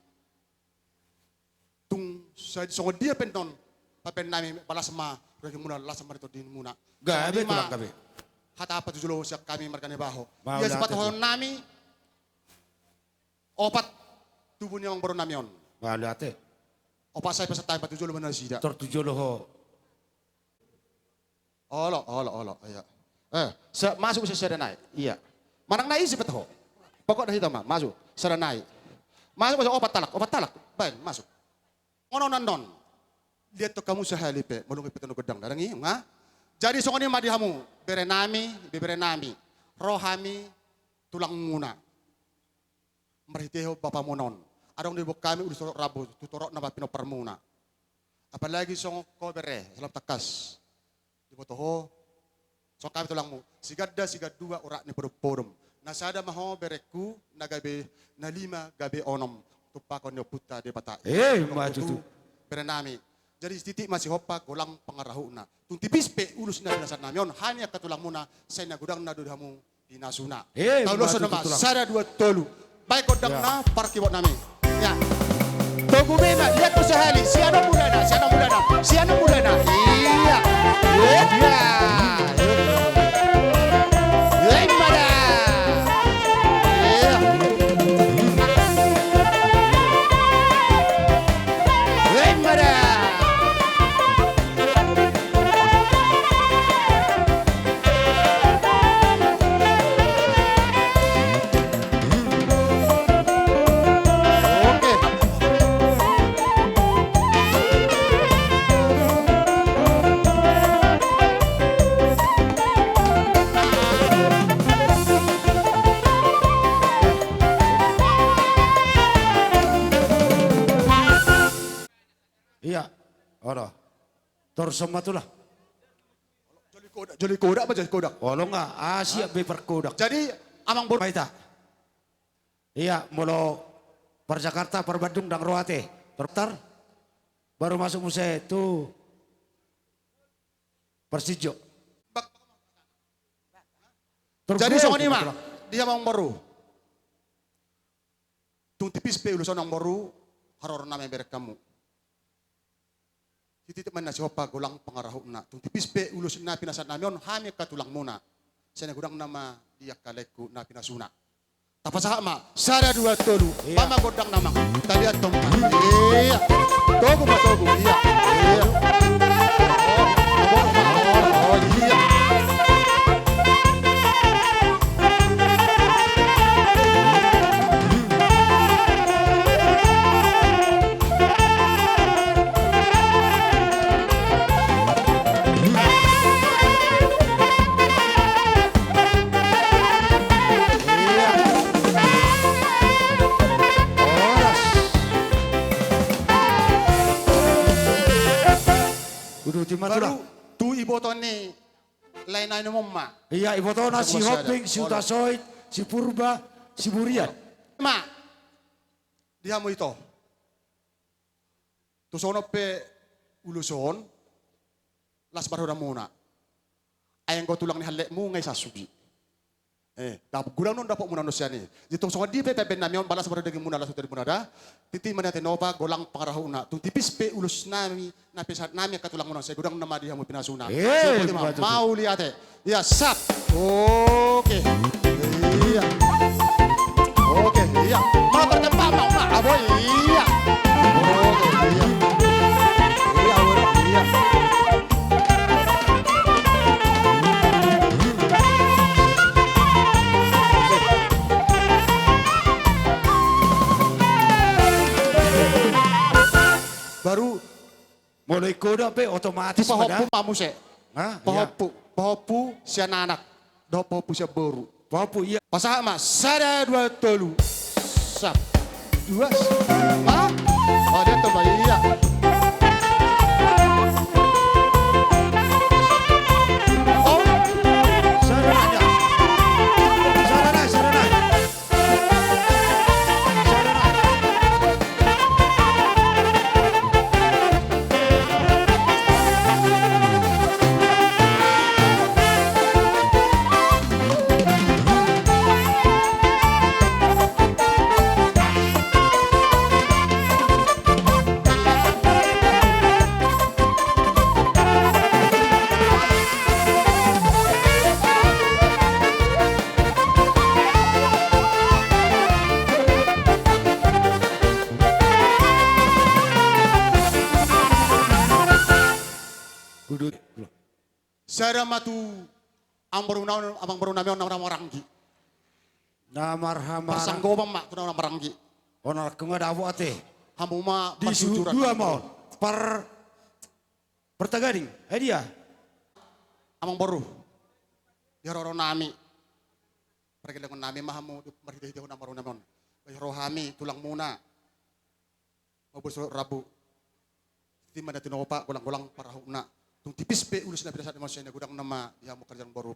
Speaker 3: Tung sa songo dia penton papen nami balas ma ragi muna lasam marito din muna
Speaker 1: Gabi tulang gabi.
Speaker 3: hata apa tujulo siya kami markane baho
Speaker 1: Mau
Speaker 3: ya
Speaker 1: lahat
Speaker 3: sepat
Speaker 1: ito.
Speaker 3: hon nami opat tubuh niya ang baro nami on
Speaker 1: Lahat
Speaker 3: opat saya pa sa tayo patujulo man sida
Speaker 1: Tortujulo ho.
Speaker 3: olo iya masuk sa serenay iya manang naisip ito ho pokok dah hitama masuk serenay masuk sa opat talak baik masuk ono nandon lihat to kamu sahalipe mulungi pitano gedang darangi nga jadi songoni madihamu berenami rohami tulang muna mariteho bapa monon adong dibuk kami udah sorok rabu tutorok na pino permuna apalagi song ko bere salam takas di botoho so kami tulangmu sigadda sigadua ora ni porum nasada maho bereku nagabe na lima gabe onom tupakon yo puta de bata.
Speaker 1: Matutu.
Speaker 3: Berenami. Jadi titik masih hopa golang pangarahu na. Tung tipis pe ulus na binasat namion hanya katulang muna saya na gudang na dudamu dinasuna. Tauloso nama sada dua tolu. Baik godang na parkiwat nami. Ya. Togu bema lihat tu sehali siano mulana. Iya. Iya. Lemada. Iya.
Speaker 1: Iya. Ora. Torsoma tu lah.
Speaker 3: Joli kodak apa joli kodak?
Speaker 1: Olo nga. Asia paper kodak.
Speaker 3: Jadi amang bor
Speaker 1: Maita. Iya. Molo per Jakarta, per Bandung, dan Roate. Tertar. Baru masuk musim itu. Persijo.
Speaker 3: jadi songoni mah dia amang boru. Tung tipis pe ulusan ang boru haror na berek kamu. Titik man na si hopa golang pangarahu na. Tung tipis pe ulus na pinasat namion hami katulang muna. Saya gudang nama dia kaleku na pinasuna. Tapasah ma sada dua tolu pama godang nama. Tadi atom. Iya. Togu ma togu. Iya. Iya. Oh iya.
Speaker 1: Ultima tu lah.
Speaker 3: Baru tu iboton ni lain lain umum ma.
Speaker 1: Iya, ibu tahu si
Speaker 3: Masih ada.
Speaker 1: Hoping, si Utasoid, si Purba, si Burian.
Speaker 3: Ma. Dia mo ito. Tu sono pe uluson las baru muna. Ayang ko tulang ni halek mo ngay sasugi. Dapat gurang nun dapat muna no siya ni. Dito so di pe namion balas baru daging muna lasu dari muna da. Titi man natin nova golang pangarahu na. Tu tipis pe ulus nami na pesat nami katulang muna saya gurang nama dia mo pinasuna.
Speaker 1: Betul.
Speaker 3: Mau lihat ya sap. Oke. Iya. Oke, iya. Mau bertempat mau ma aboy. Iya. Oke, iya. Iya, iya. Baru
Speaker 1: Mulai koda pe otomatis
Speaker 3: pahopu
Speaker 1: pada.
Speaker 3: pamuse.
Speaker 1: Hah?
Speaker 3: Pahopu siya nanak. Do pahopu siya baru.
Speaker 1: Papu iya.
Speaker 3: Pasah mas sada dua tolu. sap. Dua. Ah? Oh, dia tuh iya. Oh,
Speaker 1: Sarananya. Saranai, saranai. Saranai. Kudu.
Speaker 3: Sara matu ang barunaw abang barunami on orang gi.
Speaker 1: Namar hamar.
Speaker 3: Pasanggobang mak tu orang maranggi.
Speaker 1: Onar kengadawo ate.
Speaker 3: Hamuma
Speaker 1: Di suhu
Speaker 3: pasujuran.
Speaker 1: dua mau. Pertagading. Dia.
Speaker 3: Amang baru. Dia roro nami. Pergi dengan nami mahamu marita hiti na maruna mon. Rohami tulang muna. Mabusro rabu. Di mana tinopa gulang-gulang parahuna. Tung tipis pe ulus na pinasat mo siya na gudang nama dia mo kerjaan baru.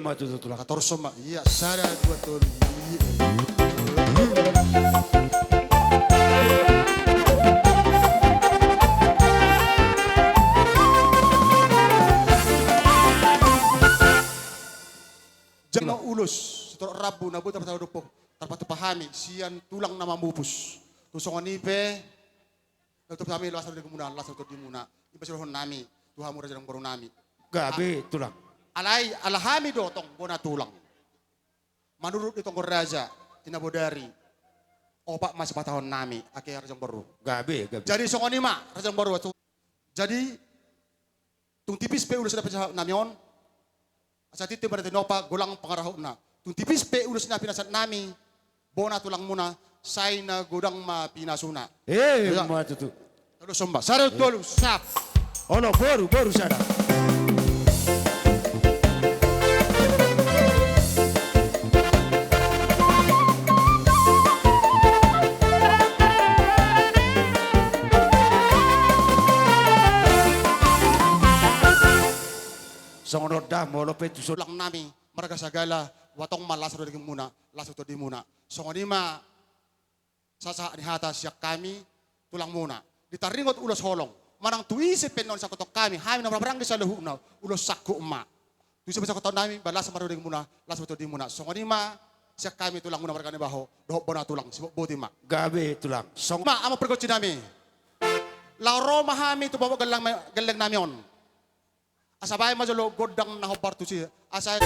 Speaker 1: Matu tulang.
Speaker 3: 14 mak. Iya, sada dua tol. Jangan ulus, setor rabu na buta patalo dupok, tarpatu pahami, sian tulang na mamupus. Tusongan nipe, tutup kami luas dari kemudian, luas dari muna. Iba sirohon nami, Tuhan murah jarang baru nami.
Speaker 1: Gabe tulang.
Speaker 3: Alai alhami dotong bona tulang. Menurut itong raja, tinabodari. Opak mas patahon nami, akhir rajang baru.
Speaker 1: Gabe.
Speaker 3: Jadi songon lima rajang baru waktu. Jadi tung tipis pe ulus dapat namion. Asat itu pada tinopa golang pengarahuna. Tung tipis pe ulus na pinasat nami. Bona tulang muna, say na godang ma pinasuna.
Speaker 1: Matu tu.
Speaker 3: Lalu somba, sarel tolu sap.
Speaker 1: Ono baru sada. Songono dah molo petu so
Speaker 3: Tulang nami, mereka sagala, watong malas dari muna, las di muna. Songon lima, sasa di hata siak kami, tulang muna. Ditaringot ulos holong. Manang tuisi penon sa kotok kami, kami na barang sa luhuna, ulos sakku emak. Tuisi sa kotok nami, balas sa dari muna, las di muna. Songon lima, siak kami tulang muna mereka ni baho, dohok bona tulang, sibuk boti mak.
Speaker 1: gabe tulang. Song
Speaker 3: Ma, ama pergoci nami. Lauro mahami tu bawa gelang nami on. Asabay majolo godang na hobar tu siya. Asay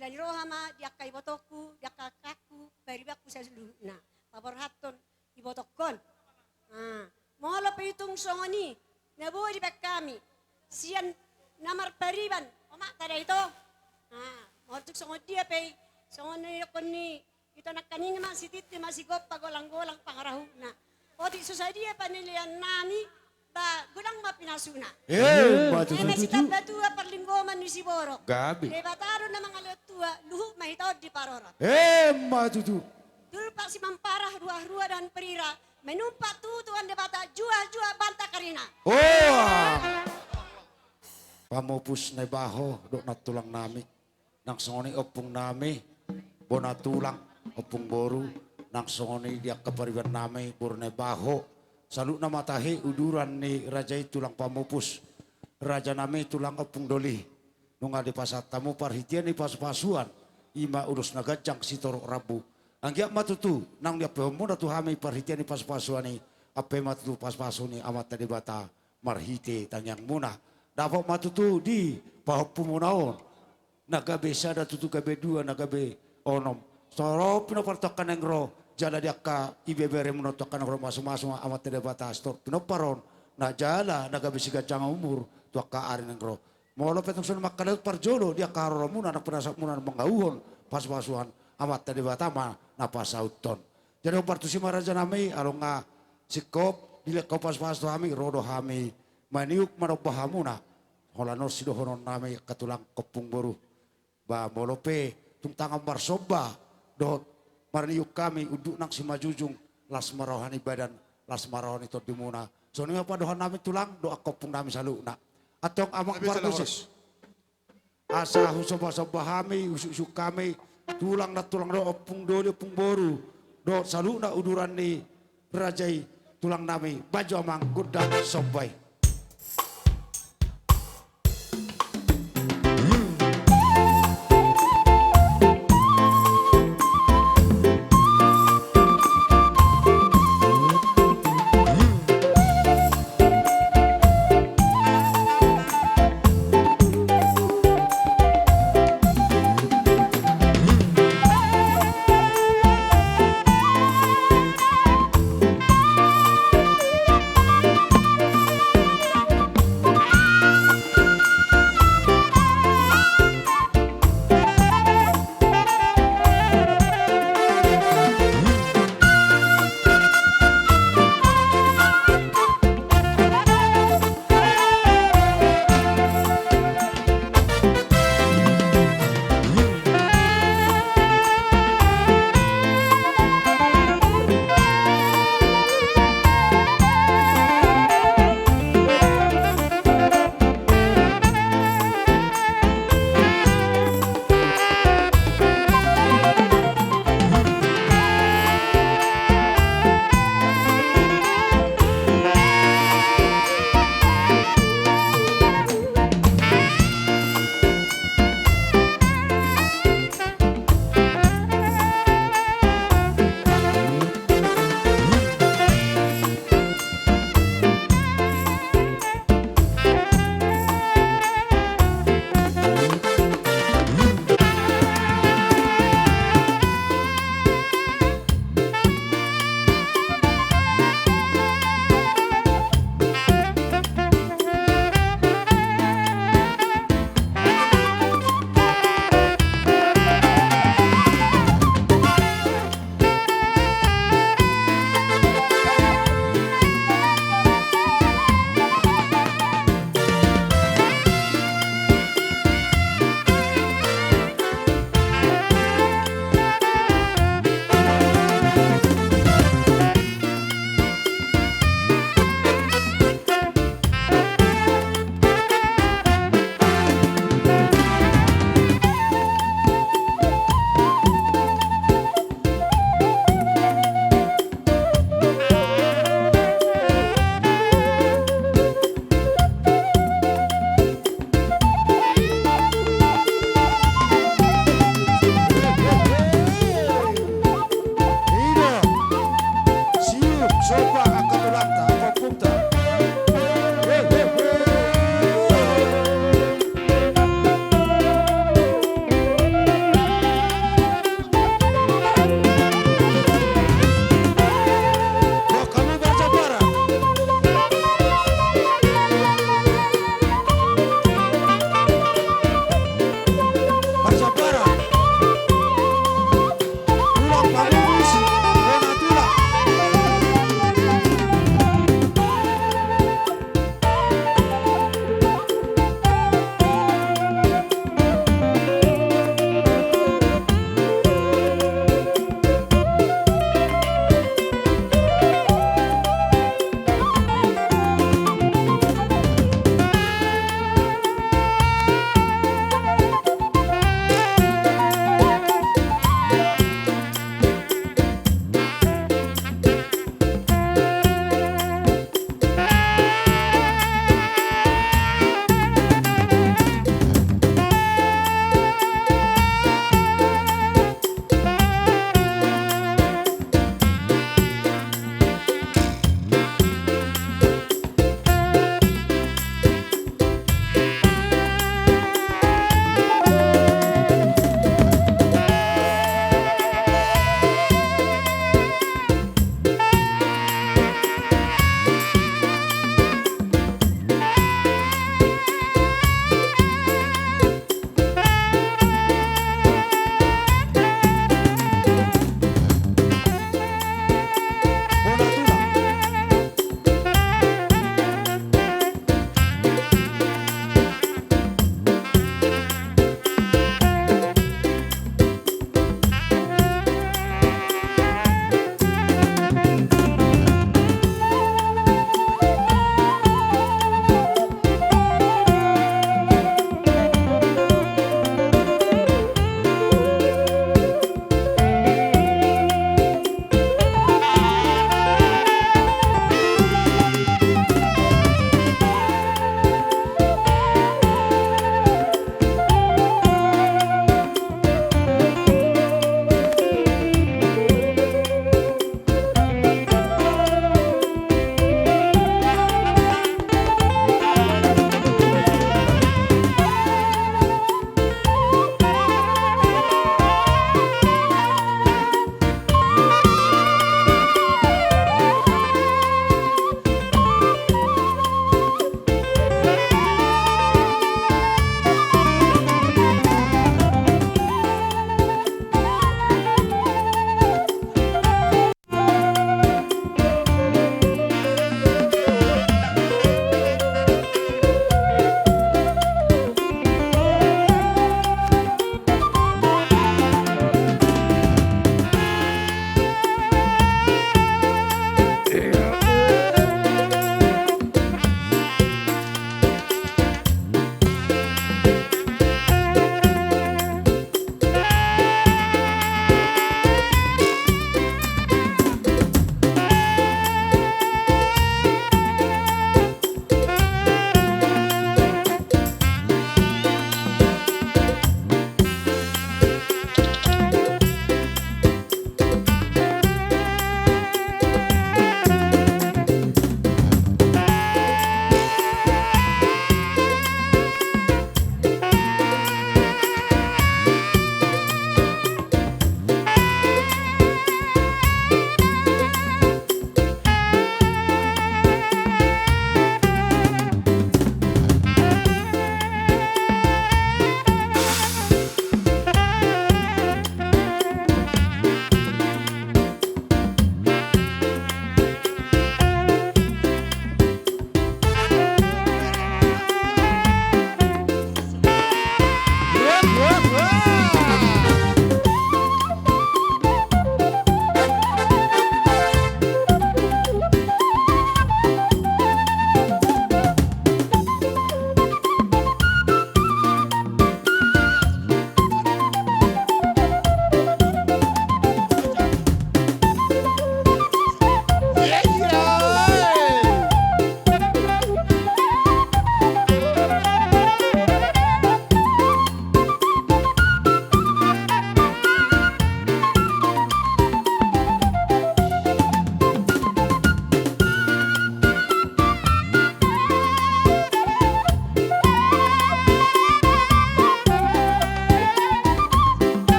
Speaker 9: sadani rohama dia kai botoku dia kakakku baribaku sa na paborhaton ibotokon molo pitung songoni nabuo di kami sian namar pariban oma tada ito mortuk songon dia pe songon ni koni ito nakaning man sitit masih gop pagolang-golang pangarahu na odi susah dia panilian nami ba gulang mapinasuna
Speaker 1: Matutu.
Speaker 9: masih tabatua perlinggoman ni si Borok
Speaker 1: Gabi.
Speaker 9: debataro na mga letua luhu mahitaw di parorot
Speaker 1: Matutu.
Speaker 9: dulu pak si mamparah ruah-ruah dan perira menumpak tutuan debata jua-jua banta karina
Speaker 1: Pamupus na baho, dok na tulang nami. Nang songoni opung nami, bona tulang, opung boru. Nang songoni dia kepariwan nami, buru na baho. Salu na matahi uduran ni raja tulang pamupus. Raja nami tulang opung doli. Nung adi pasat tamu parhitian ni pas-pasuan. Ima urus na gajang sitorok rabu. Anggiak matutu, nang dia pemuna tu hami parhitian ni pas-pasuan ni. Ape matutu pas-pasu ni amat tadi bata marhite tangyang muna. Dapat matutu di pahop pumunaon. Nagabe sada tutu gabe dua nagabe onom. Soro pinapartokan ng ro. Jala dia ka ibebere munotokan ng ro masuk-masuk amat tede batas. Tor pinaparon na jala nagabe siga jang umur. Tua ka ari ng ro. Molo petong sun makalaut parjolo dia karo muna na penasak muna mangauhon. Pas-pasuan amat tede batama na pasauton. Jadi partusi maraja nami along nga sikop dile ko pas-pasu hami rodo hami maniuk manobahamuna. Holano sidohonon nami katulang kopung boru. Ba molope tung tangan marsoba dot marniuk kami uduk nang si majujung las marohani badan las marohani to dimuna. So ni apa dohan nami tulang doa kopung nami saluna. Atong amang pardosis. Asa husoba-soba hami usuk kami tulang na tulang do opung doli opung boru. Do saluna uduran ni rajai tulang nami baju amang gudang sobai.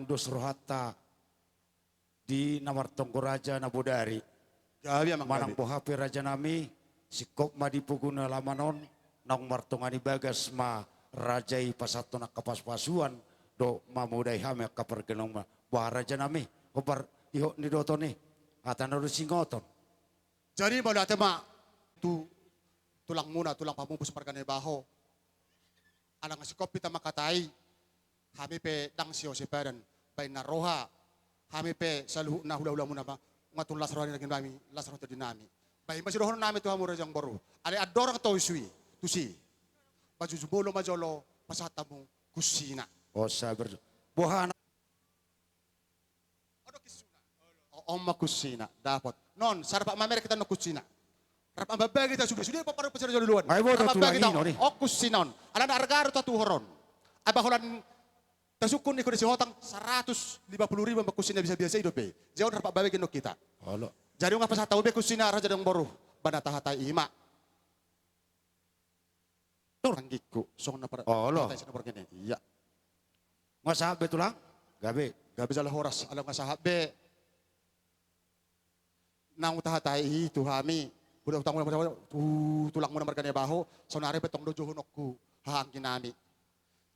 Speaker 1: dos rohata di namar tonggo raja na bodari.
Speaker 3: Gabi amang
Speaker 1: Manang
Speaker 3: gabi.
Speaker 1: bohape raja nami sikop madipuguna lamanon nang martongani bagas ma rajai pasato na kapaspasuan do mamudai hame kapergenong ma bah raja nami kopar iho ni doto ni atan do singoton.
Speaker 3: Jadi mau lihat mak tulang muna, tulang pamubus margane baho. Alang si kopi ta makatai. Kami pe dang sio si padan bay na roha. Kami pe saluhu na hula-hula muna ba ngatun lasro ni naging nami, lasro to dinami. Bay masih dohon nami tu hamura jang boru. Ale adorang to isui, tusi. Majujubolo majolo pasatamu kusina.
Speaker 1: Oh sabar. Bohana
Speaker 3: Oma kusina dapat. Non, sarap mamer kita no kusina. Sarap ang babay kita sudah paparu pasir duluan.
Speaker 1: Ay, bodo, tulang ino, ni.
Speaker 3: O kusinon. Alam na argaro to tuhoron. Aba holan tasukun ni ko si hotang 150,000 makusina bisa-bisa hidup be. Jauh sarap babay kino kita.
Speaker 1: Halo.
Speaker 3: Jadi nga pa sa tao be kusina raja ng boru. Banatahatay ima. Ranggiko. Song na para.
Speaker 1: Halo.
Speaker 3: Iya.
Speaker 1: Masabe tulang? Gabi.
Speaker 3: Gabi sa lahoras. Alam nga sa habe. Nang utahatay itu hami. Udah utang muna tulang muna margane baho. Sonare betong dojo hunokku. Haangkin nami.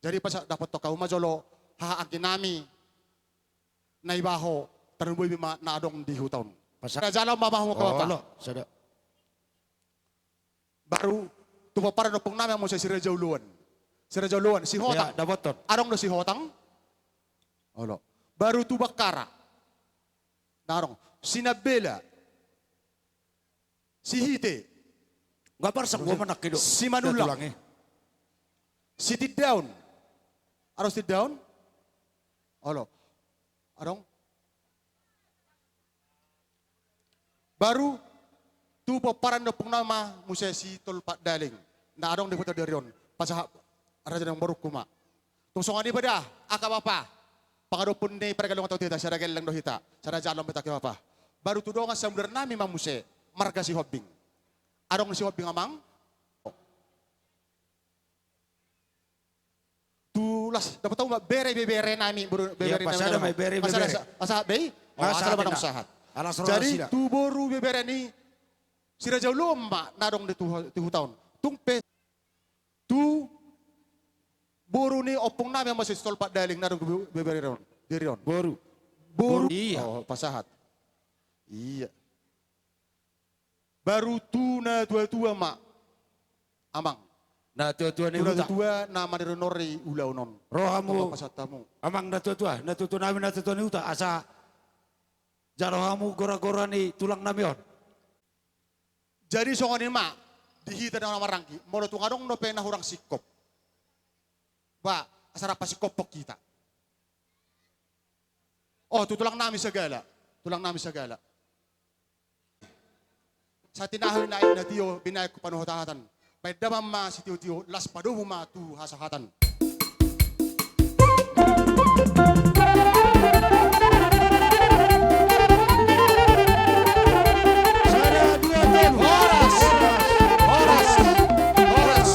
Speaker 3: Jadi pas dapat to kauma jolo. Haangkin nami. Naibaho. Tanumboy bima na adong di hutaon. Jalaw mamaho mo ka
Speaker 1: Halo. Sada.
Speaker 3: Baru tuwa para no pong namin mo sa si Rajauluan. Si Rajauluan, si Hotang.
Speaker 1: Ya, daboton.
Speaker 3: Arong no si Hotang? Olo. Baru tu Bakara. Narong. Si Nabela. Si Hite.
Speaker 1: Gapar sa gua manak kido.
Speaker 3: Si Manula.
Speaker 1: Tulangnya.
Speaker 3: Si Tiddown. Arong si Tiddown? Olo. Arong. Baru tu paparan no pong nama mo sa si Tolpat Daling. Na arong di puto derion. Pasahap. Raja ng Boruk kuma. Tungsong ani ba da? Aka bapa. Pangadopon ni paragalong atau tita. Sa ragal lang do hita. Sa raja alam bita bapa. Baru tudongan sa mudar nami mamuse. Marga si Hobbing. Arong si Hobbing amang. Tulas. Dapat tahu bere nami.
Speaker 1: Ya, pasada may bere.
Speaker 3: Pasahap bay? Asal ba ng sahat?
Speaker 1: Alas
Speaker 3: Jadi
Speaker 1: sila.
Speaker 3: tu boru bebere ni si Raja Uloma narong di tuhu tahun. Tungpe tu boru ni opong namin masih Tolpat Daling narong bebere ron. Dirion.
Speaker 1: Boru.
Speaker 3: Boru.
Speaker 1: Iya.
Speaker 3: Oh, pasahat. Iya. Baru tu na tua-tua mak. Amang.
Speaker 1: Na tua-tua ni
Speaker 3: Tu na
Speaker 1: uta.
Speaker 3: tua na manironori ulaunon.
Speaker 1: Rohamu.
Speaker 3: Pasatamu.
Speaker 1: Amang na tua-tua. Na tua-tua namin na tua-tua ni uta. Asa jarohamu gora-gora ni tulang namion.
Speaker 3: Jadi songon ni mak. Dihita na nama rangki. Molo tu ngadong no pena hurang sikop. Ba, asara pa sikop pok kita. Oh, tu tulang nami segala. Tulang nami segala. Sa tinahon na tiyo, binay ko panuhotahatan. May damam ma si tiyo-tiyo, las paduho ma tu hasahatan.
Speaker 1: Sada dua tahun.
Speaker 3: Horas! Horas! Horas!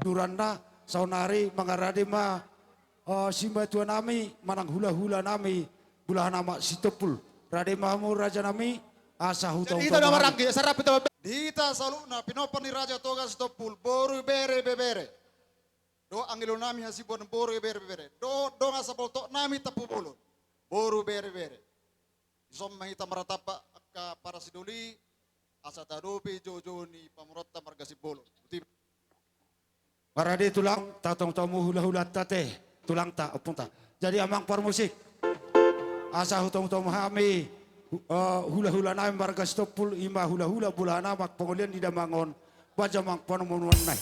Speaker 1: Duranda saunari mangarade ma simba tua nami manang hula-hula nami bulah nama Sitopul. Rade mamu raja nami asa hutang
Speaker 3: Jadi ito nama rangki, sarap ito.
Speaker 10: Dita saluna pinopan ni Raja Togas Topul boru bere bebere. Do angilo nami hasibon boru bere bebere. Do nga sa bolto nami tapubulo. Boru bere bere. Isom mahita maratapa ka para siduli asa tarupi jojo ni pamurota margasibolo.
Speaker 1: Marade tulang tatong tamu hula-hula tate tulang ta opunta. Jadi amang parmusik asa hutang hami hula-hula nami marga Sitopul ima hula-hula bulah nama pengulian di damangon bajamang panomunuan nai.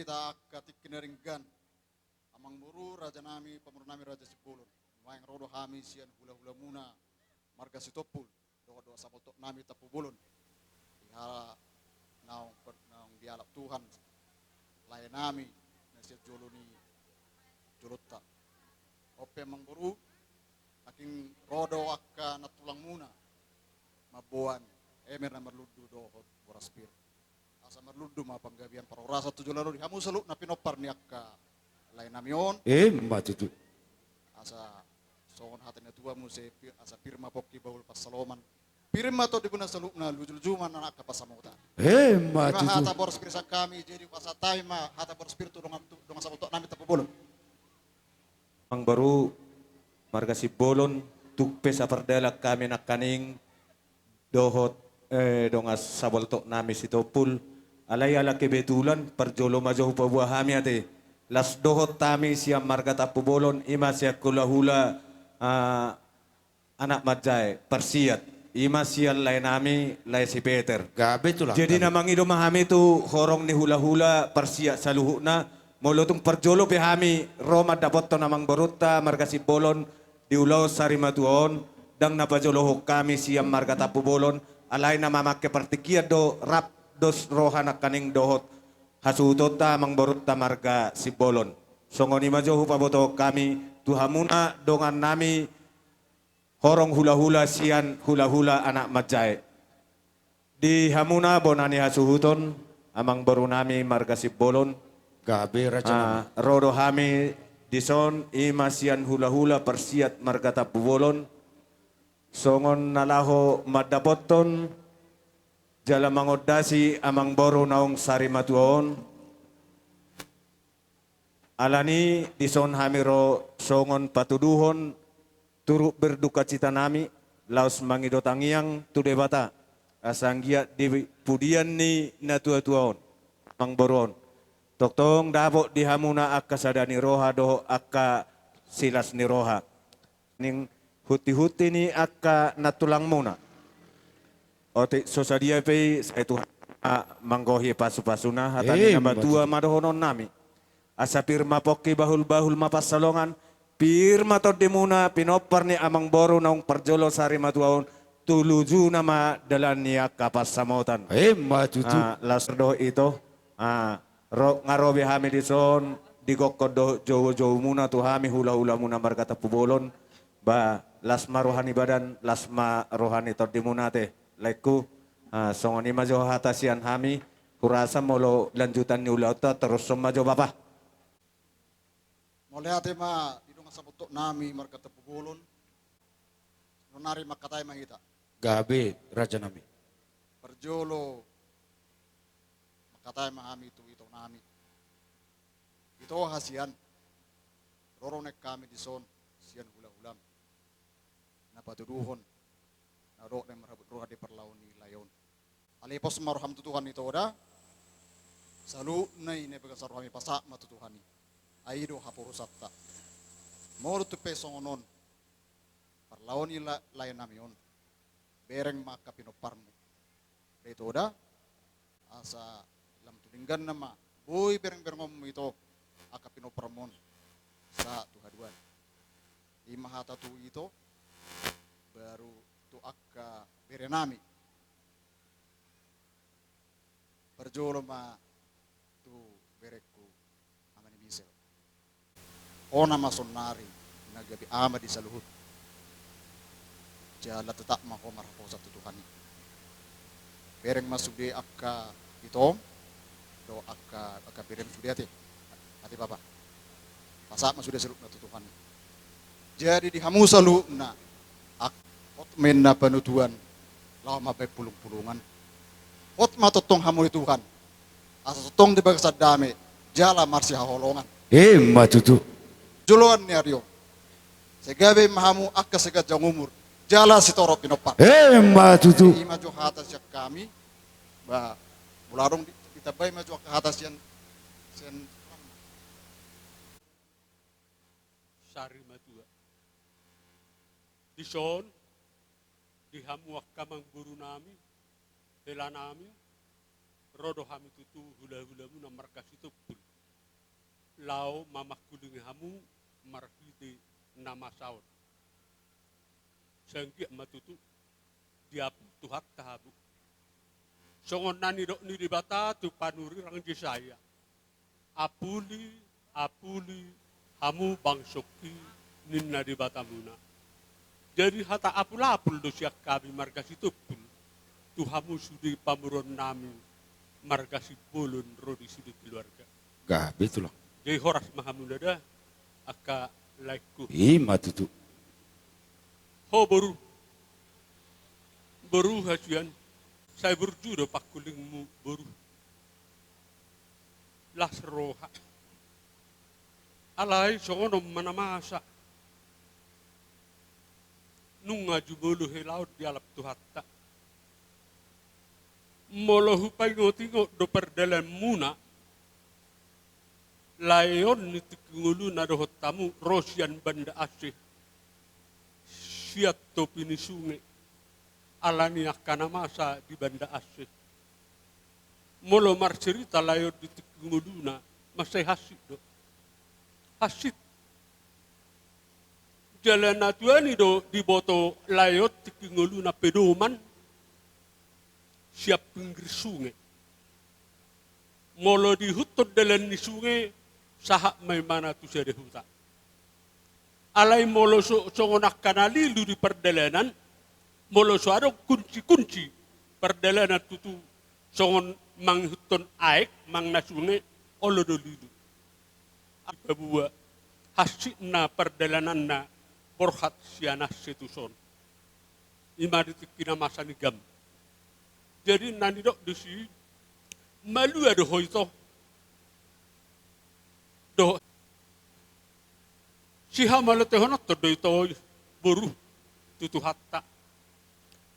Speaker 10: hita katik kinaringgan. Amang buru raja nami pamuru nami raja Sipulon. Mayang rodo hami sian hula-hula muna marga Sitopul. Doa-doa sabotok nami tapubulon. Ihala naong dialap Tuhan. Layan nami nasiat jolo ni jolota. Ope mang buru aking rodo akka natulang muna. Mabuan emer na marludu dohot boraspir. Asa marludu mapanggabian parorasa tujuh lalu hamu selu na pinopar ni akka lain namion
Speaker 1: Matutu.
Speaker 10: asa songon hati na tua mu se asa pirma pokki baul pasaloman. Pirma to diguna selu na lujuman anak ka pasamuta. Ima hata
Speaker 1: Matutu.
Speaker 10: boraspir sa kami jadi pasatai ma hata boraspir tu dongan sabutok nami tapubulon.
Speaker 11: Ang baru marga Sibolon tukpe sa pardela kami nakaning dohot dongas saboltok nami Sitopul alay ala kebetulan parjolo majo pabuah hami ate las dohot tami siya marga Tapubolon ima siya kulahula anak majay persiat ima siya lay nami lay si Peter.
Speaker 1: Gabe tulang.
Speaker 11: Jadi namang ido mahami tu horong ni hula-hula persia sa luhu na molotong parjolo pihami Roma dapat to namang baruta marga Sibolon diulaw sa rimatuon dang napajolo kami siyam marga Tapubolon alay na mamake partikia do rap dos roha na kaning dohot hasutot ta mang baruta marga Sibolon. Songoni majo paboto kami tuhamuna dongan nami horong hula-hula sian hula-hula anak majay. Di hamuna bonani hasuhuton amang baru nami marga Sibolon.
Speaker 1: Gabe raja nami.
Speaker 11: Rodo hami dison imasian hula-hula persiat marga Tapubolon. Songon nalaho madapoton jala mangodasi amang boru naong sarimatuon. Alani dison hamiro songon patuduhon turut berduka cita nami laos mangidotangiang tudebata asanggia di pudian ni natua-tuaon mang boron. Toktong dapok dihamuna akka sadani roha doho akka silas ni roha. Ning huti-huti ni akka natulang muna. Ote sosadia pe sa Tuhan manggohi pasu-pasuna hatani na batua madohonon nami. Asa pirma poki bahul-bahul mapasalongan pirma to dimuna pinopar ni amang boru naung parjolo sari matuaon tuluju nama dalan niya kapas samotan.
Speaker 1: Matutu.
Speaker 11: Lasdo ito ngarobi hami dison digokod do jowo-jowo muna tu hami hula-hula muna marga Tapubolon ba lasma rohani badan lasma rohani tod muna te laiku songoni majo hatasian hami kurasa molo lanjutan ni ulauta terus majo bapa.
Speaker 10: Mulai hati ma didungan sabutok nami marga Tapubolon. Nonari makatay mahita.
Speaker 1: Gabe raja nami.
Speaker 10: Perjolo makatay mahami itu nami. Ito hasian. Roronek kami di son sian hula-hulam. Napatuduhon. Narok na marabot roha di parlaw ni layon. Alipos maruham tutuhan ito da. Salu na inebagasaruhami pasak matutuhani. Aido hapurusatta. Moro tu pesongonon. Parlaw ni layon namion. Bereng maka pinoparmu. Ito da. Asa lam tulinggan nama. Boy bereng-bereng ngomong itu. Aka pinoparmon. Sa tuhaduan. Imahata tu itu. Baru tu akka berenami. Perjolo ma tu berekku amani bisel. Ona masonari nagabi ama di saluhut. Jala tetap mako marapo sa tutuhani. Bereng masuk di akka itu. Do akka bereng sudah ati. Ati papa. Pasak masuk di seluk na tutuhani. Jadi di hamu salu na men na panutuan lama baik pulung-pulungan. Ot matotong hamu Tuhan. Asa totong di bagasa dame jala marsi haholongan.
Speaker 1: Matutu.
Speaker 10: Juluan ni Aryo. Segabe mahamu akka segat jang umur. Jala si toro pinopat.
Speaker 1: Matutu.
Speaker 10: Ima jo hatas yak kami. Ba bularong kita bay maju ke hatas yan sen
Speaker 6: Sari matua. Dison dihamuak kamang guru nami, hela nami, rodo hami tutu hula-hula muna markas itu pun. lao mamakuling hamu marhiti nama saud. Sangki matutu dia tuhat tahabu. Songon nani dok ni dibata tu panuri rang saya. Apuli hamu bangsoki ninna dibata muna. Jadi hata apul do siak kami marga situpul. Tu hamu sudi pamuron nami marga sipulun rodi sudi keluarga.
Speaker 1: Gabi tu lang.
Speaker 6: Jadi horas mahamuna aka laiku.
Speaker 1: Ima tutu.
Speaker 6: Ho baru hasian. Saya berjudo pakulingmu baru. Las roha. Alai songonom manamasa. Nunga jubulu helaut di alap tuhatta. Molo hupai ngotingo do perdalan muna. Layon nitikungulu na dohot tamu Rosian Banda Aceh. Siat topi ni sungai. Alani akana masa di Banda Aceh. Molo marcerita layon nitikungulu na masai hasid do. Hasid. Jalan natuani do di boto layot tikungulu na pedoman. Siap pinggir sungai. Molo di hutod dalan ni sungai. Sahak may mana tu siya dehuta. Alay molo songonak kanalilu di perdalanan, molo so adong kunci-kunci perdalanan tutu songon manghuton aek, mang nasunge, olo dolilu. Ababua, hasik na perdalanan na borhat siya setuson. Imaditik kinamasa ni gam. Jadi nanidok disi, malu ada hoito. Si hamala tehonot to do ito buru tutu hatta.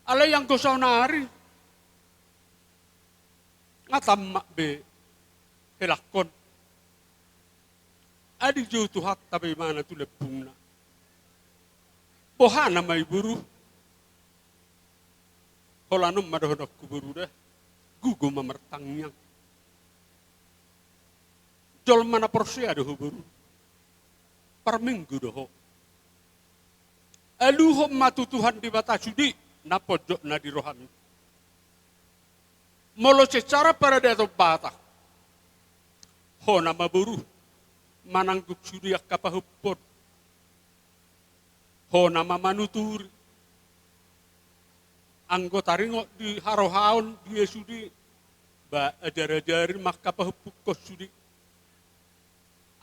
Speaker 6: Alay yang ko sa nari. Ngatamma be helakon. Adi jo tu hatta be mana tu lepungna. Bohana may buru. Holanum madohodok ku buru deh. Gugu mamertangyang. Jol mana porsi ada buru. Per minggu doho. Aluhom matutuhan di bata sudi na pojok na di rohami. Molo secara pada dato bata. Ho nama buru manangguk sudi ak kapahupod. Ho nama manutur. Anggota ringo di harohaon dia sudi ba ajar-ajarin mak kapahupuk kos sudi.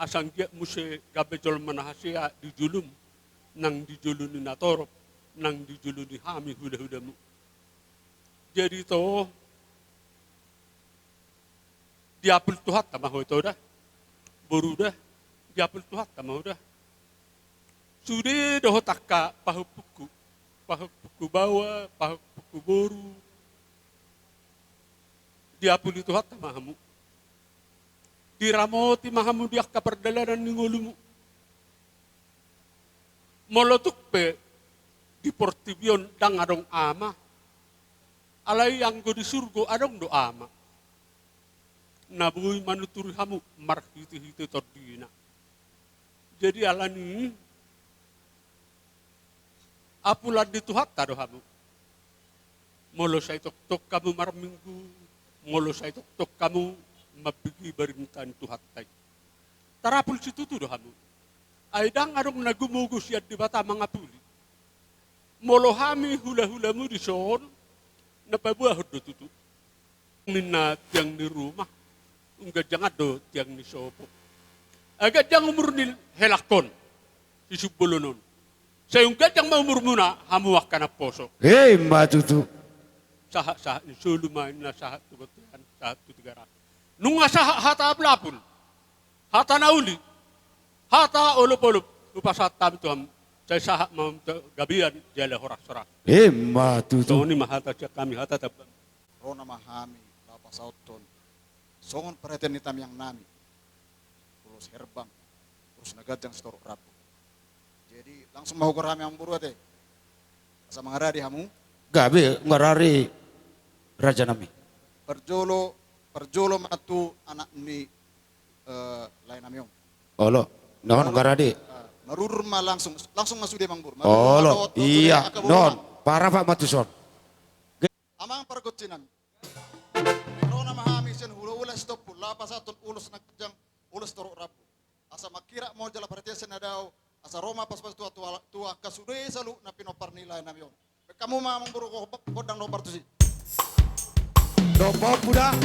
Speaker 6: Asang dia muse gabejol manahasia di julum, nang di juluni natorop, nang di juluni hami huda-hudamu. Jadi to diapul tuhat tamah itu dah, baru dah diapul tuhat tamah dah. Sudah doh takka pahupuku bawa, pahupuku boru. Diapul tuhat tamahmu. Diramoti mahamu diak kaperdalanan ni ngulumu. Molotuk pe di portibion dang adong ama. Alay yang go di surgo adong do ama. Nabuy manuturi hamu marhiti-hiti tordina. Jadi alani apulan dituhat tado hamu. Molo say tok kamu marminggu. Molo say tok kamu mabigi barintan tuhatay. Tarapul situ tu dohamu. Aidang adong nagumugos yan di bata mga puli. Molohami hula-hulamu di soon, napabuahod do tutu. Nina tiang ni rumah, unggad jangad do tiang ni sopo. Agad jang umur ni helakon, si subulunon. Sa yung gad jang maumur muna, hamuak ka na poso.
Speaker 1: Matutu.
Speaker 6: Saha ni sulumain na sahat tubatuhan, sahat tutigara. Nung asa hata aplapul, hata nauli, hata olup-olup, upasat tam tuam, saya sahak mam gabian jala horak-sorak.
Speaker 1: Matutu.
Speaker 6: So ni mahata siya kami hata tabang.
Speaker 10: Rona mahami, lapas auton. Songon perhatian hitam yang nami. Terus herbang, terus nagadjang setor rapu. Jadi langsung mau ke rame yang buru ate. Asa mangaradi hamu.
Speaker 1: Gabi ngarari raja nami.
Speaker 10: Perjolo matu anak ni lain namyong.
Speaker 1: Olo, non garade.
Speaker 10: Marurur ma langsung masuk dia Mang Bur.
Speaker 1: Olo, iya, non, para Pak Matuson.
Speaker 10: Amang pargotinan. Rona mahami sen hula ulas stop lapa satu ulus nakjang ulus torok rabu. Asa makira mo jala pertiasan adau. Asa Roma pas tua kasude salu na pinopar nilai na yon. Kamu mah Mang Bur kodang nomor tu si.
Speaker 1: Dopo puda.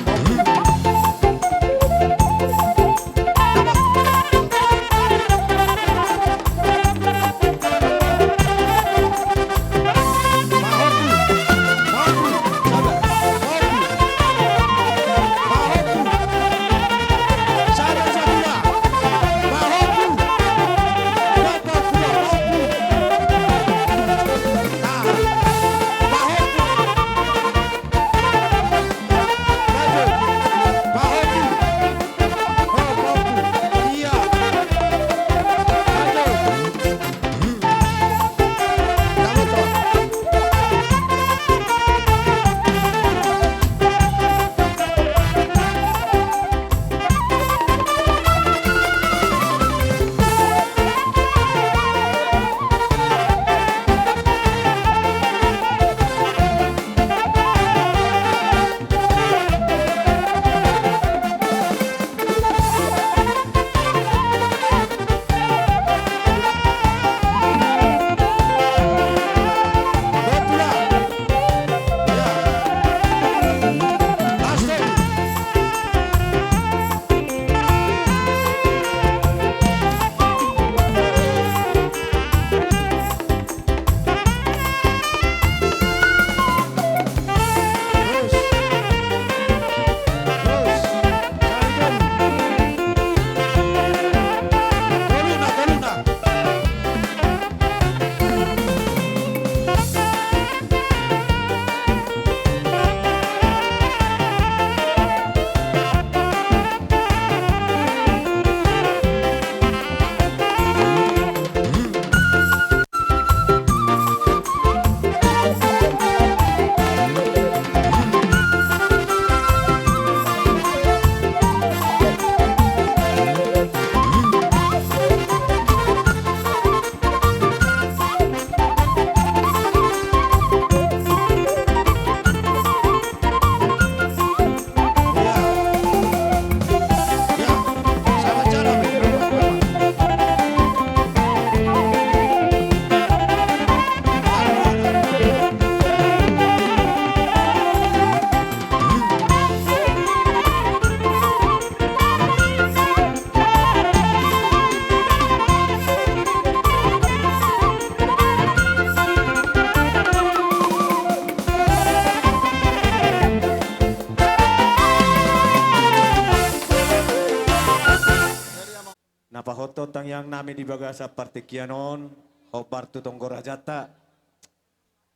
Speaker 11: Napahotot ang yang nami di baga sa partikianon, hopar tutong gorajata.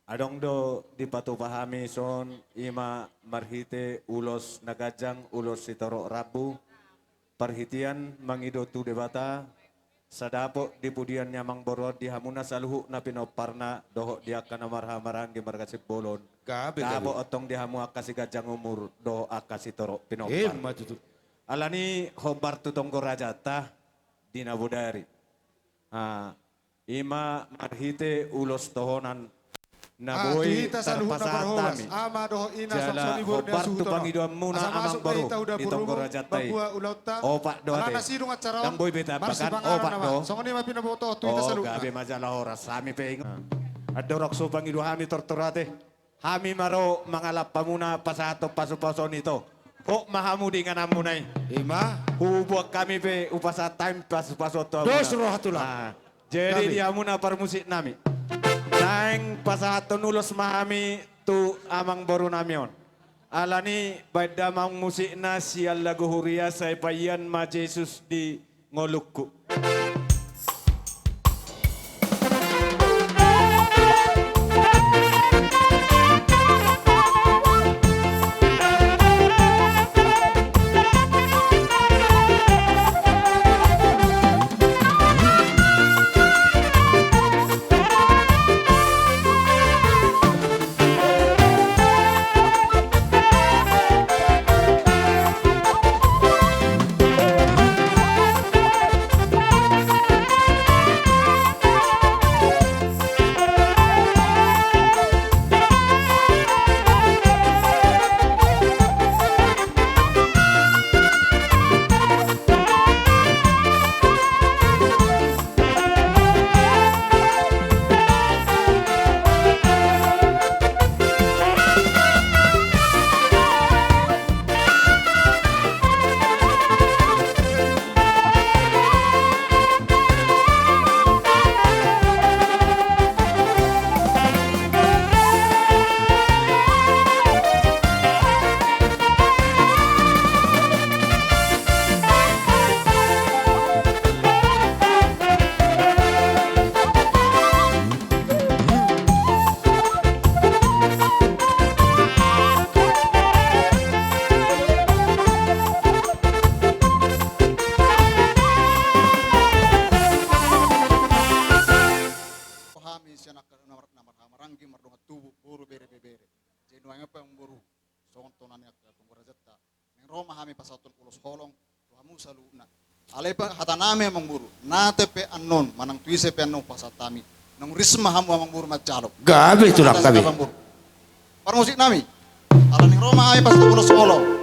Speaker 11: Adong do di patupahami son ima marhite ulos nagajang ulos sitoro rabu. Perhitian mangido tu debata. Sadapo di pudian nyamang borod di hamuna saluhu na pinoparna doho dia kana marhamarang di margasip bolon. Kabo otong di hamu akasi gajang umur doho akasi toro pinopar. Alani hobar tutong gorajata. Dina budari. Ima marhite ulos tohonan na boy terpasatami. Jala hobar tu pangiduan muna amang baru di tonggor rajatai. Opak doa te. Dang boy beta bakan opak do. Oh gabi majalah oras hami peing. Adorok so pangidu hami torturate. Hami maro mangalap pamuna pasato pasu-pason ito. Oh mahamudi nga namunay.
Speaker 1: Ima.
Speaker 11: Hubuak kami pe upasa time pas-pasot to.
Speaker 1: Dos rohatulah.
Speaker 11: Jadi dia muna parmusik nami. Naing pasato nulos mahami tu amang boru namion. Alani baida mang musik na sial lagu huria sa ipayan ma Jesus di ngolukku.
Speaker 10: Roma kami pasatun ulos holong tuamu saluna. Alepa hata nami amang buru. Nate pe anon manang tuise pe anon pasatami. Nang risma hamu amang buru macalo.
Speaker 1: Gabi tulang kami.
Speaker 10: Parmusik nami. Alani Roma kami pasatun ulos holong.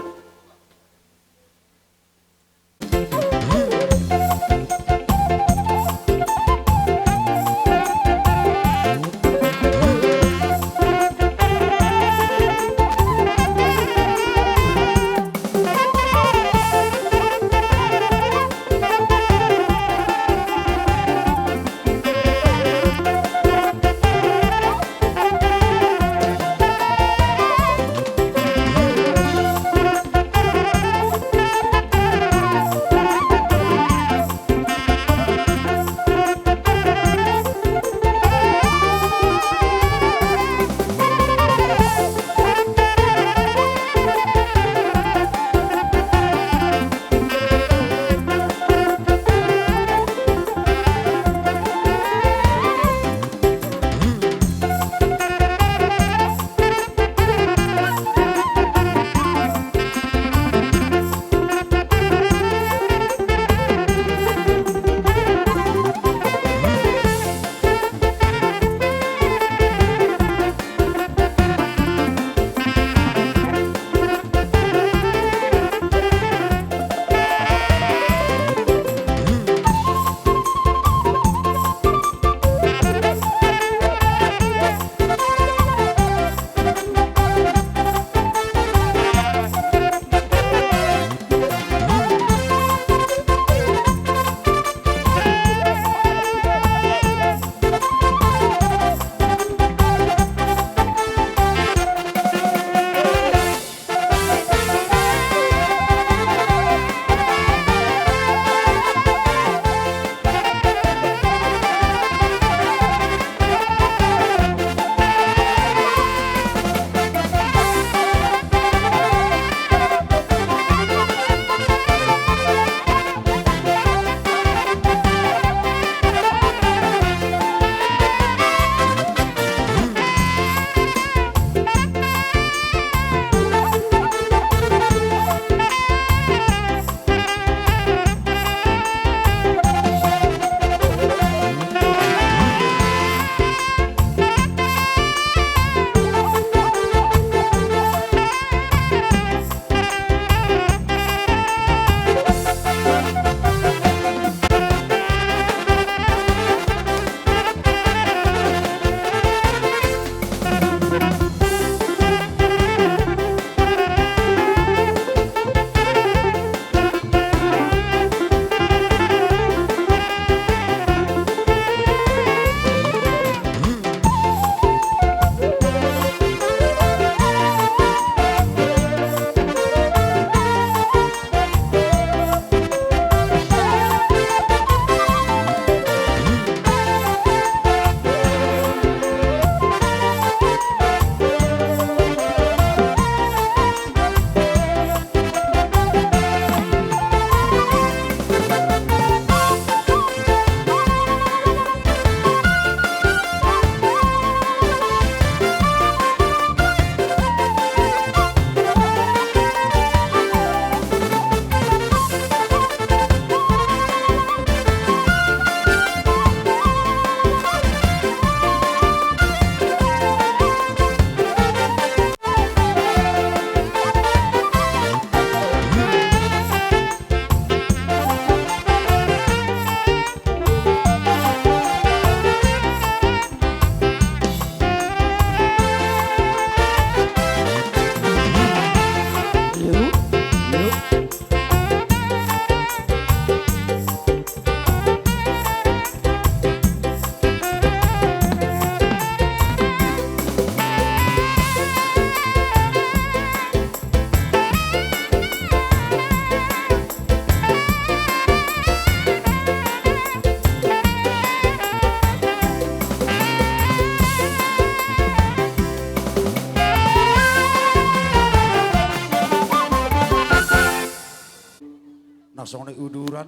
Speaker 1: naksongone uduran,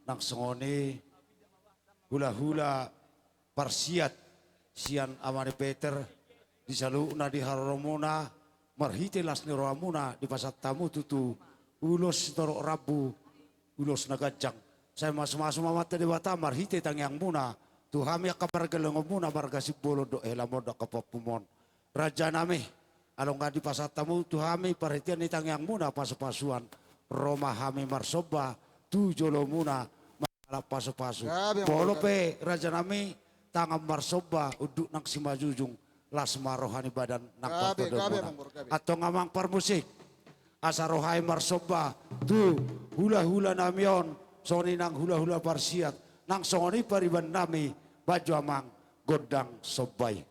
Speaker 1: naksongone hula-hula parsiat sian amane Peter di saluna di haromona marhite las ni roamuna di pasat tamu tutu ulos toro rabu, ulos nagajang. Saya masuk-masuk mamata di Batamar, hite tang yang muna. Tuhami akaparga lengo muna marga sibolo do elamo do kapapumon. Raja nami, along nga di pasatamu tuhami perhatian ni tang yang muna pasu-pasuan. Roma hami marsoba, tu jolo muna malah pasu-pasu.
Speaker 3: Gabi,
Speaker 1: Bolo pe raja nami tangan marsoba uduk nang simajujung las marohani badan nang
Speaker 3: Gabi,
Speaker 1: parto
Speaker 3: gabi,
Speaker 1: muna.
Speaker 3: Bang, gabi.
Speaker 1: Atau ngamang parmusik. Asa rohai marsoba tu hula-hula namion soni nang hula-hula parsiat nang soni pariban nami baju amang godang sobai.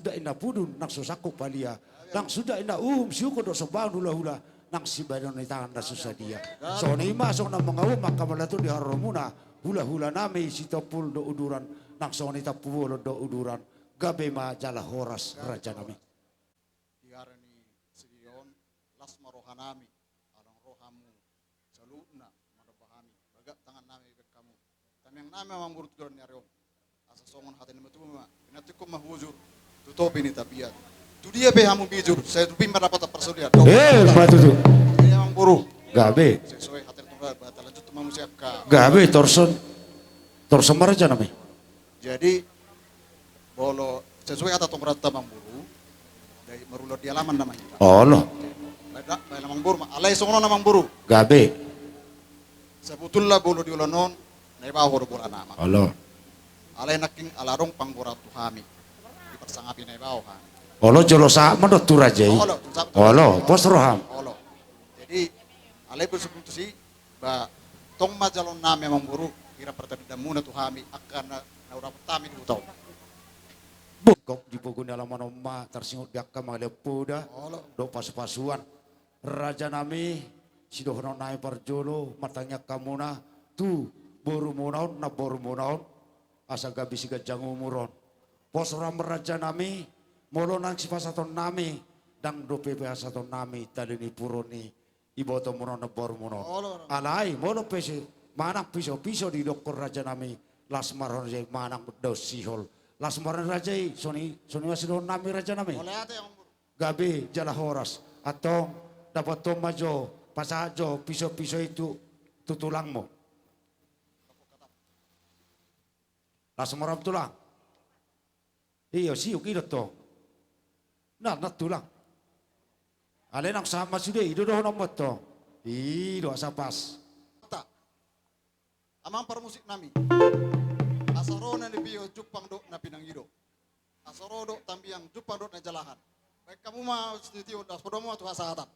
Speaker 1: sudah ina pudun nang susaku palia nang sudah ina siuko do sobang hula-hula nang si badan ni tangan da susah dia so ni masuk nang mengawu maka malatu di haromuna hula-hula nami si topul do uduran nang so ni tapulo do uduran gabe ma jala horas raja nami
Speaker 10: Diarani sigion las marohanami alang rohamu saluna marabahami baga tangan nami ke kamu kami yang nami mamang burut doron nyariom asa songon hati nama tuma pinatikum mahwujur tutopi ni tabiat tu dia be hamu bijur saya tupi merapat persudia
Speaker 1: batu tu
Speaker 10: dia mamang buru
Speaker 1: gabe
Speaker 10: sesuai hati tunggal batal lanjut mamu siapka
Speaker 1: gabe torson raja nami
Speaker 10: jadi bolo sesuai kata tongrat tamang buru dari merulur di halaman namanya
Speaker 1: Allah
Speaker 10: beda namang buru alai songono namang buru
Speaker 1: gabe
Speaker 10: sebetulnya bolo di ulanon neba horo bola nama
Speaker 1: Allah
Speaker 10: alai naking alarong pangborat tuhami di persangapi neba han
Speaker 1: Allah jolo sa menurut tu raja Allah pos roham
Speaker 10: olo jadi alai bersebut si ba tong majalon nama memang buru kira pertandingan tuhami akan naura pertami di utau
Speaker 1: bukok di pogun alaman omma tersingut diakka malepuda do pas-pasuan raja nami sidohono nai parjolo matanya kamuna tu boru munaon na boru munaon asa gabi siga jangu muron pos ram raja nami molo nang sipasaton nami dang do pepe asaton nami talini puroni iboto munon na boru munaon alai molo pesi manak piso di dokor raja nami lasmaron je manak do sihol lasmaran raja soni wasidon nami raja nami gabe jala horas atau dapat tomajo pasajo piso itu tutulangmu lasmaran tulang iyo siu kira to nah tulang ale nang sama sudah itu doh nomot to ido sapas
Speaker 10: amang permusik nami asarona ni bio jupang do na pinangido asorodo tambiang jupang do na jalahan baik kamu mah setio das podomo tu asatan